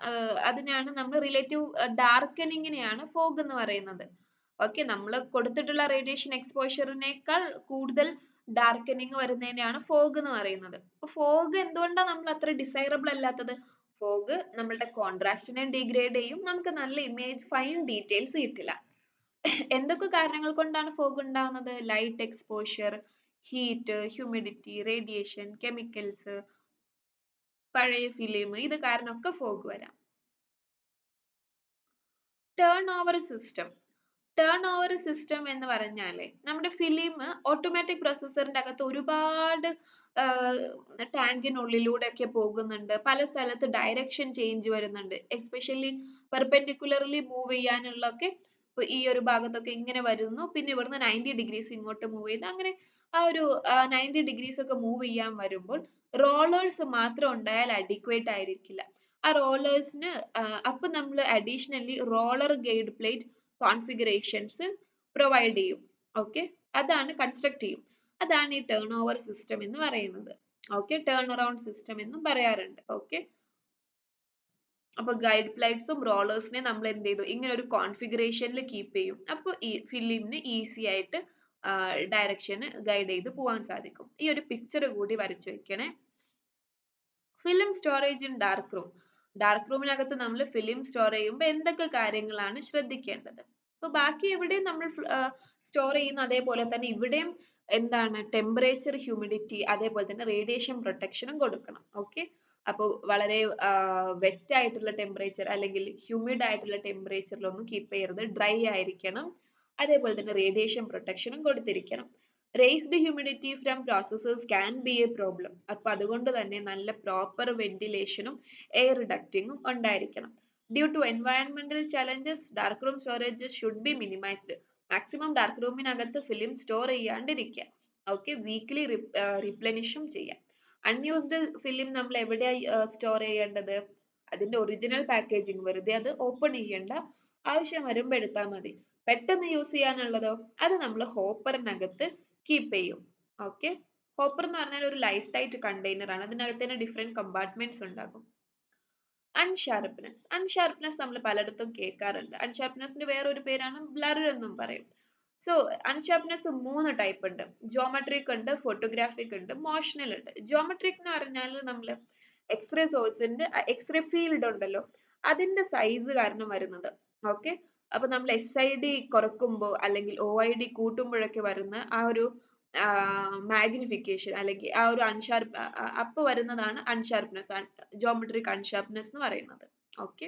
അതിനാണ് നമ്മൾ റിലേറ്റീവ് ഡാർക്കനിങ്ങിനെയാണ് ഫോഗ് എന്ന് പറയുന്നത്. ഓക്കെ, നമ്മൾ കൊടുത്തിട്ടുള്ള റേഡിയേഷൻ എക്സ്പോഷറിനേക്കാൾ കൂടുതൽ ഡാർക്കനിങ് വരുന്നതിനെയാണ് ഫോഗ് എന്ന് പറയുന്നത്. അപ്പൊ ഫോഗ് എന്തുകൊണ്ടാണ് നമ്മൾ അത്ര ഡിസൈറബിൾ അല്ലാത്തത്? ഫോഗ് നമ്മളുടെ കോൺട്രാസ്റ്റിനെ ഡിഗ്രേഡ് ചെയ്യും, നമുക്ക് നല്ല ഇമേജ് ഫൈൻ ഡീറ്റെയിൽസ് കിട്ടില്ല. എന്തൊക്കെ കാരണങ്ങൾ കൊണ്ടാണ് ഫോഗ് ഉണ്ടാകുന്നത്? Light exposure, heat, humidity, radiation, chemicals, പഴയ ഫിലിം, ഇത് കാരണമൊക്കെ ഫോഗ് വരാം. Turn over system. Turn over system എന്ന് പറഞ്ഞാല് നമ്മുടെ ഫിലിം ഓട്ടോമാറ്റിക് പ്രൊസസ്സറിന്റെ അകത്ത് ഒരുപാട് ടാങ്കിനുള്ളിലൂടെ ഒക്കെ പോകുന്നുണ്ട്, പല സ്ഥലത്ത് ഡയറക്ഷൻ ചേഞ്ച് വരുന്നുണ്ട്, എസ്പെഷ്യലി പെർപെൻഡിക്കുലർലി മൂവ് ചെയ്യാനുള്ള ഒക്കെ ഈ ഒരു ഭാഗത്തൊക്കെ ഇങ്ങനെ വരുന്നു, പിന്നെ ഇവിടുന്ന് 90 ഡിഗ്രീസ് ഇങ്ങോട്ട് മൂവ് ചെയ്ത് അങ്ങനെ ആ ഒരു 90 ഡിഗ്രീസ് ഒക്കെ മൂവ് ചെയ്യാൻ വരുമ്പോൾ റോളേഴ്സ് മാത്രം ഉണ്ടായാൽ അഡിക്വേറ്റ് ആയിരിക്കില്ല. ആ റോളേഴ്സിന് അപ്പൊ നമ്മൾ additionally roller guide plate configurations provide ചെയ്യും. ഓക്കെ, അതാണ് കൺസ്ട്രക്ട് ചെയ്യും. അതാണ് ഈ ടേൺ ഓവർ സിസ്റ്റം എന്ന് പറയുന്നത്. ഓക്കെ, ടേൺ അറൗണ്ട് സിസ്റ്റം എന്നും പറയാറുണ്ട്. ഓക്കെ, അപ്പൊ ഗൈഡ് പ്ലേറ്റ്സും റോളേഴ്സിനെ നമ്മൾ എന്ത് ചെയ്തു, ഇങ്ങനെ ഒരു കോൺഫിഗറേഷനിൽ കീപ്പ് ചെയ്യും. അപ്പൊ ഈ ഫിലിമിന് ഈസി ആയിട്ട് ഡയറക്ഷന് ഗൈഡ് ചെയ്ത് പോകാൻ സാധിക്കും. ഈ ഒരു പിക്ചർ കൂടി വരച്ചു വെക്കണേ. Film storage in dark room. Dark റൂമിനകത്ത് നമ്മൾ ഫിലിം സ്റ്റോർ ചെയ്യുമ്പോൾ എന്തൊക്കെ കാര്യങ്ങളാണ് ശ്രദ്ധിക്കേണ്ടത്? അപ്പൊ ബാക്കി എവിടെയും നമ്മൾ സ്റ്റോർ ചെയ്യുന്ന അതേപോലെ തന്നെ ഇവിടെയും എന്താണ് ടെമ്പറേച്ചർ, ഹ്യൂമിഡിറ്റി, അതേപോലെ തന്നെ റേഡിയേഷൻ പ്രൊട്ടക്ഷനും കൊടുക്കണം. ഓക്കെ, അപ്പോൾ വളരെ വെറ്റ് ആയിട്ടുള്ള ടെമ്പറേച്ചർ അല്ലെങ്കിൽ ഹ്യൂമിഡ് ആയിട്ടുള്ള ടെമ്പറേച്ചറിലൊന്നും കീപ്പ് ചെയ്യരുത്, ഡ്രൈ ആയിരിക്കണം. അതേപോലെ തന്നെ റേഡിയേഷൻ പ്രൊട്ടക്ഷനും കൊടുത്തിരിക്കണം. Raised humidity from processors can be a problem. അപ്പൊ അതുകൊണ്ട് തന്നെ നല്ല പ്രോപ്പർ വെന്റിലേഷനും എയർ ഡക്റ്റിങ്ങും ഉണ്ടായിരിക്കണം. ഡ്യൂ ടു എൻവയൺമെന്റൽ challenges dark room storage should be minimised. Maximum dark റൂമിനകത്ത് ഫിലിം സ്റ്റോർ ചെയ്യാണ്ടിരിക്കുക. ഓക്കെ, വീക്ക്ലി റിപ്ലനിഷും ചെയ്യാം. അൺയൂസ്ഡ് ഫിലിം നമ്മൾ എവിടെയായി സ്റ്റോർ ചെയ്യേണ്ടത്? അതിന്റെ ഒറിജിനൽ പാക്കേജിങ് വെറുതെ അത് ഓപ്പൺ ചെയ്യേണ്ട, ആവശ്യം വരുമ്പോൾ എടുത്താൽ മതി. പെട്ടെന്ന് യൂസ് ചെയ്യാനുള്ളതോ അത് നമ്മൾ ഹോപ്പറിനകത്ത് കീപ്പ് ചെയ്യും. ഓക്കെ, ഹോപ്പർ എന്ന് പറഞ്ഞാൽ ഒരു ലൈറ്റ് ആയിട്ട് കണ്ടെയ്നർ ആണ്, അതിനകത്ത് തന്നെ ഡിഫറെന്റ് കമ്പാർട്ട്മെന്റ്സ് ഉണ്ടാകും. അൺഷാർപ്നെസ്. അൺഷാർപ്നെസ് നമ്മൾ പലയിടത്തും കേൾക്കാറുണ്ട്. അൺഷാർപ്നെസിന്റെ വേറൊരു പേരാണ് ബ്ലർ എന്നും പറയും. സോ അൺഷാർപ്നെസ് 3 ടൈപ്പ് ഉണ്ട്. ജോമെട്രിക് ഉണ്ട്, ഫോട്ടോഗ്രാഫിക് ഉണ്ട്, മോഷണൽ ഉണ്ട്. ജോമെട്രിക് എന്ന് പറഞ്ഞാൽ നമ്മൾ എക്സ്റേ സോഴ്സിന്റെ എക്സ്റേ ഫീൽഡ് ഉണ്ടല്ലോ, അതിന്റെ സൈസ് കാരണം വരുന്നത്. ഓക്കെ, അപ്പൊ നമ്മൾ SID കുറക്കുമ്പോൾ അല്ലെങ്കിൽ OID കൂട്ടുമ്പോഴൊക്കെ വരുന്ന ആ ഒരു മാഗ്നിഫിക്കേഷൻ അല്ലെങ്കിൽ ആ ഒരു അപ്പൊ വരുന്നതാണ് അൺഷാർപ്നെസ്, ജോമെട്രിക് അൺഷാർപ്നെസ് എന്ന് പറയുന്നത്. ഓക്കെ,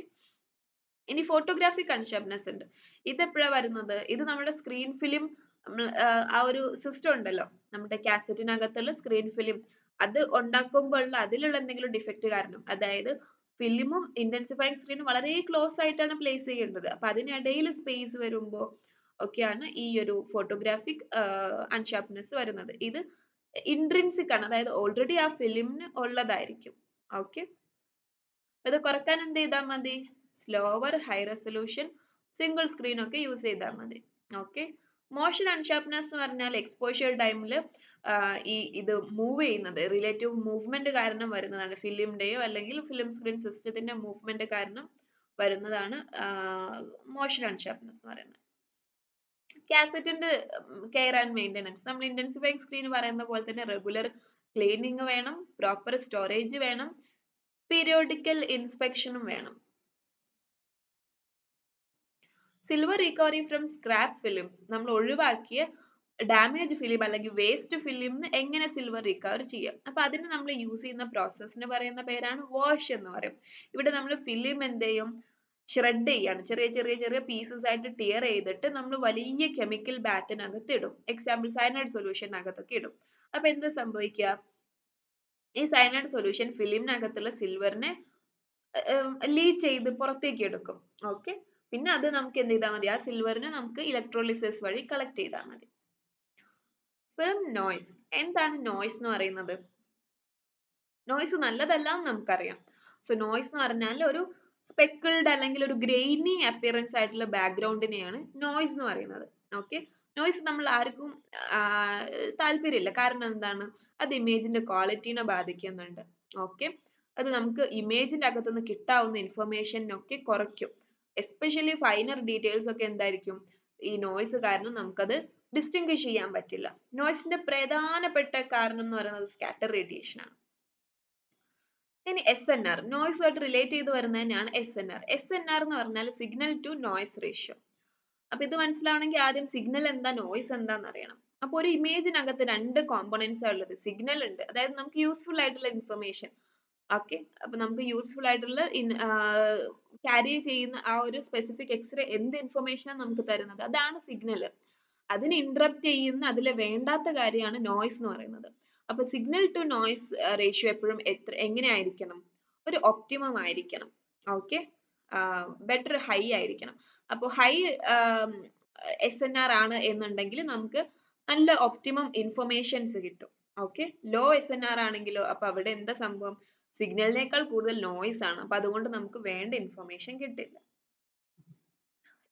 ഇനി ഫോട്ടോഗ്രാഫിക് അൺഷാർപ്നെസ് ഉണ്ട്. ഇത് എപ്പോഴാ വരുന്നത്? ഇത് നമ്മുടെ സ്ക്രീൻ ഫിലിം ആ ഒരു സിസ്റ്റം ഉണ്ടല്ലോ, നമ്മുടെ കാസറ്റിനകത്തുള്ള സ്ക്രീൻ ഫിലിം, അത് ഉണ്ടാക്കുമ്പോൾ അതിലുള്ള എന്തെങ്കിലും ഡിഫക്റ്റ് കാരണം, അതായത് ഫിലിമും ഇന്റൻസിഫൈങ് സ്ക്രീനും വളരെ ക്ലോസ് ആയിട്ടാണ് പ്ലേസ് ചെയ്യേണ്ടത്. അപ്പൊ അതിനിടയിൽ സ്പേസ് വരുമ്പോൾ ഒക്കെയാണ് ഈ ഒരു ഫോട്ടോഗ്രാഫിക് അൺഷാർപ്നെസ് വരുന്നത്. ഇത് ഇൻട്രിൻസിക് ആണ്, അതായത് ഓൾറെഡി ആ ഫിലിമിന് ഉള്ളതായിരിക്കും. ഓക്കെ, ഇത് കുറക്കാൻ എന്ത് ചെയ്താൽ മതി? Slower, high resolution, single screen ഒക്കെ യൂസ് ചെയ്താൽ മതി. ഓക്കെ, മോഷൻ അൺഷാർപ്നെസ് എന്ന് പറഞ്ഞാൽ എക്സ്പോഷർ ടൈമിൽ ഇത് മൂവ് ചെയ്യുന്നത് റിലേറ്റീവ് മൂവ്മെന്റ് കാരണം വരുന്നതാണ്. ഫിലിമിന്റെയോ അല്ലെങ്കിൽ ഫിലിം സ്ക്രീൻ സിസ്റ്റത്തിന്റെ മൂവ്മെന്റ് കാരണം വരുന്നതാണ് മോഷൻ അൺഷാർപ്നെസ് എന്ന് പറയുന്നത്. കാസറ്റിന്റെ കെയർ ആൻഡ് മെയിൻ്റെനൻസ്. നമ്മൾ ഇന്റൻസിഫൈങ് സ്ക്രീൻ പറയുന്ന പോലെ തന്നെ റെഗുലർ ക്ലീനിങ് വേണം, പ്രോപ്പർ സ്റ്റോറേജ് വേണം, പീരിയോഡിക്കൽ ഇൻസ്പെക്ഷനും വേണം. Silver recovery from scrap films. നമ്മൾ ഒഴിവാക്കിയ ഡാമേജ് ഫിലിം അല്ലെങ്കിൽ വേസ്റ്റ് ഫിലിമിന് എങ്ങനെ സിൽവർ റിക്കവർ ചെയ്യാം? അപ്പൊ അതിന് നമ്മൾ യൂസ് ചെയ്യുന്ന പ്രോസസ്സിന് പറയുന്ന പേരാണ് വാഷ് എന്ന് പറയും. ഇവിടെ നമ്മൾ ഫിലിം എന്ത് ചെയ്യും? ഷ്രെഡ് ചെയ്യാണ്, ചെറിയ ചെറിയ ചെറിയ പീസസ് ആയിട്ട് ടിയർ ചെയ്തിട്ട് നമ്മൾ വലിയ കെമിക്കൽ ബാത്തിനകത്ത് ഇടും. എക്സാമ്പിൾ സയനൈഡ് സൊല്യൂഷനകത്തൊക്കെ ഇടും. അപ്പൊ എന്ത് സംഭവിക്കുക? ഈ സയനൈഡ് സൊല്യൂഷൻ ഫിലിമിനകത്തുള്ള സിൽവറിനെ ലീച്ച് ചെയ്ത് പുറത്തേക്ക് എടുക്കും. ഓക്കെ, പിന്നെ അത് നമുക്ക് എന്ത് ചെയ്താൽ മതി? ആ സിൽവറിനെ നമുക്ക് ഇലക്ട്രോളിസിസ് വഴി കളക്ട് ചെയ്താൽ മതി. Film noise. എന്താണ് നോയ്സ് എന്ന് പറയുന്നത്? നോയ്സ് നല്ലതല്ല എന്ന് നമുക്കറിയാം. സോ നോയ്സ് എന്ന് പറഞ്ഞാൽ ഒരു സ്പെക്കിൾഡ് അല്ലെങ്കിൽ ഒരു ഗ്രെയിനി അപ്പിയറൻസ് ആയിട്ടുള്ള ബാക്ക്ഗ്രൗണ്ടിനെയാണ് നോയ്സ് എന്ന് പറയുന്നത്. ഓക്കെ, നോയ്സ് നമ്മൾ ആർക്കും താല്പര്യമില്ല. കാരണം എന്താണ്? അത് ഇമേജിന്റെ ക്വാളിറ്റീനെ ബാധിക്കുന്നുണ്ട്. ഓക്കെ, അത് നമുക്ക് ഇമേജിന്റെ അകത്തുനിന്ന് കിട്ടാവുന്ന ഇൻഫർമേഷനൊക്കെ കുറയ്ക്കും. എസ്പെഷ്യലി ഫൈനർ ഡീറ്റെയിൽസ് ഒക്കെ എന്തായിരിക്കും? ഈ നോയ്സ് കാരണം നമുക്കത് ഡിസ്റ്റിങ്വിഷ് ചെയ്യാൻ പറ്റില്ല. നോയ്സിന്റെ പ്രധാനപ്പെട്ട കാരണം എന്ന് പറയുന്നത് സ്കാറ്റർ റേഡിയേഷൻ ആണ്. ഇനി SNR, നോയ്സുമായിട്ട് റിലേറ്റ് ചെയ്ത് വരുന്നത് തന്നെയാണ് SNR. SNR എന്ന് പറഞ്ഞാൽ സിഗ്നൽ ടു നോയ്സ് റേഷ്യോ. അപ്പൊ ഇത് മനസ്സിലാവണമെങ്കിൽ ആദ്യം സിഗ്നൽ എന്താ നോയ്സ് എന്താന്ന് അറിയണം. അപ്പൊ ഒരു ഇമേജിനകത്ത് രണ്ട് കോമ്പണൻസ് ആ ഉള്ളത്. സിഗ്നൽ ഉണ്ട്, അതായത് നമുക്ക് യൂസ്ഫുൾ ആയിട്ടുള്ള ഇൻഫർമേഷൻ. ഓക്കെ, അപ്പൊ നമുക്ക് യൂസ്ഫുൾ ആയിട്ടുള്ള ക്യാരി ചെയ്യുന്ന ആ ഒരു സ്പെസിഫിക് എക്സ്റേ എന്ത് ഇൻഫർമേഷൻ നമുക്ക് തരുന്നത്, അതാണ് സിഗ്നൽ. അതിനെ ഇന്ററപ്റ്റ് ചെയ്യുന്ന അതിലെ വേണ്ടാത്ത കാര്യമാണ് നോയ്സ് എന്ന് പറയുന്നത്. അപ്പൊ സിഗ്നൽ ടു നോയ്സ് റേഷ്യോ എപ്പോഴും എങ്ങനെയായിരിക്കണം? ഒരു ഒപ്റ്റിമം ആയിരിക്കണം. ഓക്കെ, ബെറ്റർ ഹൈ ആയിരിക്കണം. അപ്പോൾ ഹൈ SNR ആണ് എന്നുണ്ടെങ്കിൽ നമുക്ക് നല്ല ഒപ്റ്റിമം ഇൻഫർമേഷൻസ് കിട്ടും. ഓക്കെ, ലോ SNR ആണെങ്കിലോ അപ്പൊ അവിടെ എന്താ സംഭവം? സിഗ്നലിനേക്കാൾ കൂടുതൽ നോയ്സ് ആണ്. അപ്പൊ അതുകൊണ്ട് നമുക്ക് വേണ്ട ഇൻഫർമേഷൻ കിട്ടില്ല.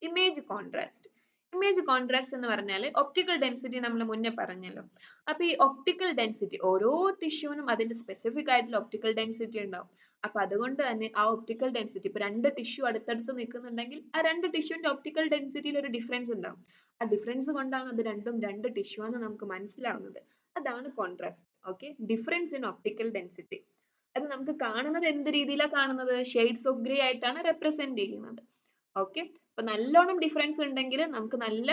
Image contrast. ഇമേജ് കോൺട്രാസ്റ്റ് എന്ന് പറഞ്ഞാൽ ഒപ്റ്റിക്കൽ ഡെൻസിറ്റി നമ്മൾ മുന്നേ പറഞ്ഞല്ലോ. അപ്പൊ ഈ ഒപ്റ്റിക്കൽ ഡെൻസിറ്റി ഓരോ ടിഷ്യൂവിനും അതിന്റെ സ്പെസിഫിക് ആയിട്ടുള്ള ഒപ്റ്റിക്കൽ ഡെൻസിറ്റി ഉണ്ടാവും. അപ്പൊ അതുകൊണ്ട് തന്നെ ആ ഒപ്റ്റിക്കൽ ഡെൻസിറ്റി, ഇപ്പൊ രണ്ട് ടിഷ്യൂ അടുത്തടുത്ത് നിൽക്കുന്നുണ്ടെങ്കിൽ ആ രണ്ട് ടിഷ്യൂവിന്റെ ഒപ്റ്റിക്കൽ ഡെൻസിറ്റിയിൽ ഒരു ഡിഫറൻസ് ഉണ്ടാവും. ആ ഡിഫറൻസ് കൊണ്ടാണ് അത് രണ്ടും രണ്ട് ടിഷ്യൂ എന്ന് നമുക്ക് മനസ്സിലാവുന്നത്. അതാണ് contrast. Okay, difference in optical density. അത് നമുക്ക് കാണുന്നത് എന്ത് രീതിയിലാണ് കാണുന്നത്? ഷെയ്ഡ്സ് ഓഫ് ഗ്രേ ആയിട്ടാണ് റെപ്രസെന്റ് ചെയ്യുന്നത്. ഓക്കെ, അപ്പൊ നല്ലോണം ഡിഫറൻസ് ഉണ്ടെങ്കിൽ നമുക്ക് നല്ല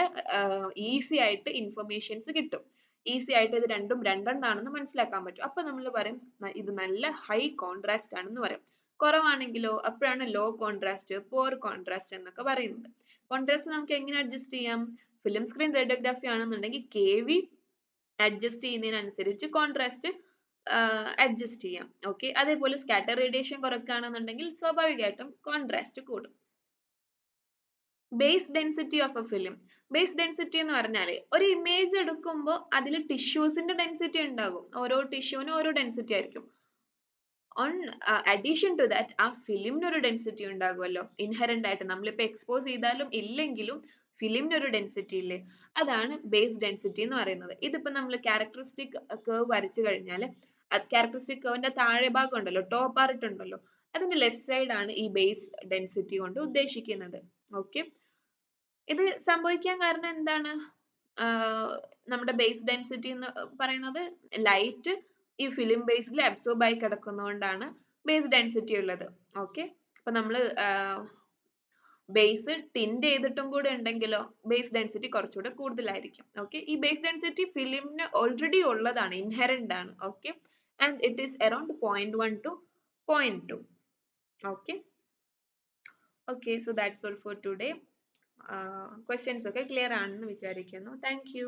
ഈസി ആയിട്ട് ഇൻഫർമേഷൻസ് കിട്ടും. ഈസി ആയിട്ട് ഇത് രണ്ടും രണ്ടെണ്ണാണെന്ന് മനസ്സിലാക്കാൻ പറ്റും. അപ്പൊ നമ്മൾ പറയും ഇത് നല്ല ഹൈ കോൺട്രാസ്റ്റ് ആണെന്ന് പറയും. കുറവാണെങ്കിലോ അപ്പോഴാണ് ലോ കോൺട്രാസ്റ്റ്, പോർ കോൺട്രാസ്റ്റ് എന്നൊക്കെ പറയുന്നത്. കോൺട്രാസ്റ്റ് നമുക്ക് എങ്ങനെ അഡ്ജസ്റ്റ് ചെയ്യാം? ഫിലിം സ്ക്രീൻ റേഡിയോഗ്രാഫി ആണെന്നുണ്ടെങ്കിൽ KV അഡ്ജസ്റ്റ് ചെയ്യുന്നതിനനുസരിച്ച് കോൺട്രാസ്റ്റ് അഡ്ജസ്റ്റ് ചെയ്യാം. ഓക്കെ, അതേപോലെ സ്കാറ്റർ റേഡിയേഷൻ കുറയ്ക്കുകയാണെന്നുണ്ടെങ്കിൽ സ്വാഭാവികമായിട്ടും കോൺട്രാസ്റ്റ് കൂടും. Base density of A film. Base density എന്ന് പറഞ്ഞാൽ ഒരു ഇമേജ് എടുക്കുമ്പോൾ അതിൽ ടിഷ്യൂസിന്റെ ഡെൻസിറ്റി ഉണ്ടാകും. ഓരോ ടിഷ്യൂവിനും ഓരോ ഡെൻസിറ്റി ആയിരിക്കും. ഓൺ അഡീഷൻ ടു ദാറ്റ് ആ ഫിലിമിന് ഒരു ഡെൻസിറ്റി ഉണ്ടാകുമല്ലോ, ഇൻഹെറന്റ് ആയിട്ട്. നമ്മളിപ്പോ എക്സ്പോസ് ചെയ്താലും ഇല്ലെങ്കിലും ഫിലിമിന് ഒരു ഡെൻസിറ്റി ഇല്ലേ, അതാണ് ബേസ് ഡെൻസിറ്റി എന്ന് പറയുന്നത്. ഇതിപ്പോ നമ്മൾ ക്യാരക്ടറിസ്റ്റിക് കർവ് വരച്ചു കഴിഞ്ഞാൽ ക്യാരക്ടറിസ്റ്റിക് കർവിന്റെ താഴെ ഭാഗം ഉണ്ടല്ലോ, ടോപ്പ് പാർട്ട് ഉണ്ടല്ലോ, അതിന്റെ ലെഫ്റ്റ് സൈഡ് ആണ് ഈ ബേസ് ഡെൻസിറ്റി കൊണ്ട് ഉദ്ദേശിക്കുന്നത്. ഓക്കെ, ഇത് സംഭവിക്കാൻ കാരണം എന്താണ്? നമ്മുടെ ബേസ് ഡെൻസിറ്റി എന്ന് പറയുന്നത് ലൈറ്റ് ഈ ഫിലിം ബേസിൽ അബ്സോർബ് ആയി കിടക്കുന്നതുകൊണ്ടാണ് ബേസ് ഡെൻസിറ്റി ഉള്ളത്. ഓക്കെ, അപ്പൊ നമ്മള് ബേസ് ടിൻഡ് ചെയ്തിട്ടും കൂടെ ഉണ്ടെങ്കിലോ ബേസ് ഡെൻസിറ്റി കുറച്ചുകൂടെ കൂടുതലായിരിക്കും. ഓക്കെ, ഈ ബേസ് ഡെൻസിറ്റി ഫിലിമിന് ഓൾറെഡി ഉള്ളതാണ്, ഇൻഹെറന്റ് ആണ്. Okay, and it is around 0.1 to 0.2. okay okay, so that's all for today. Questions ഒക്കെ ക്ലിയർ ആണെന്ന് വിചാരിക്കുന്നു. Thank you.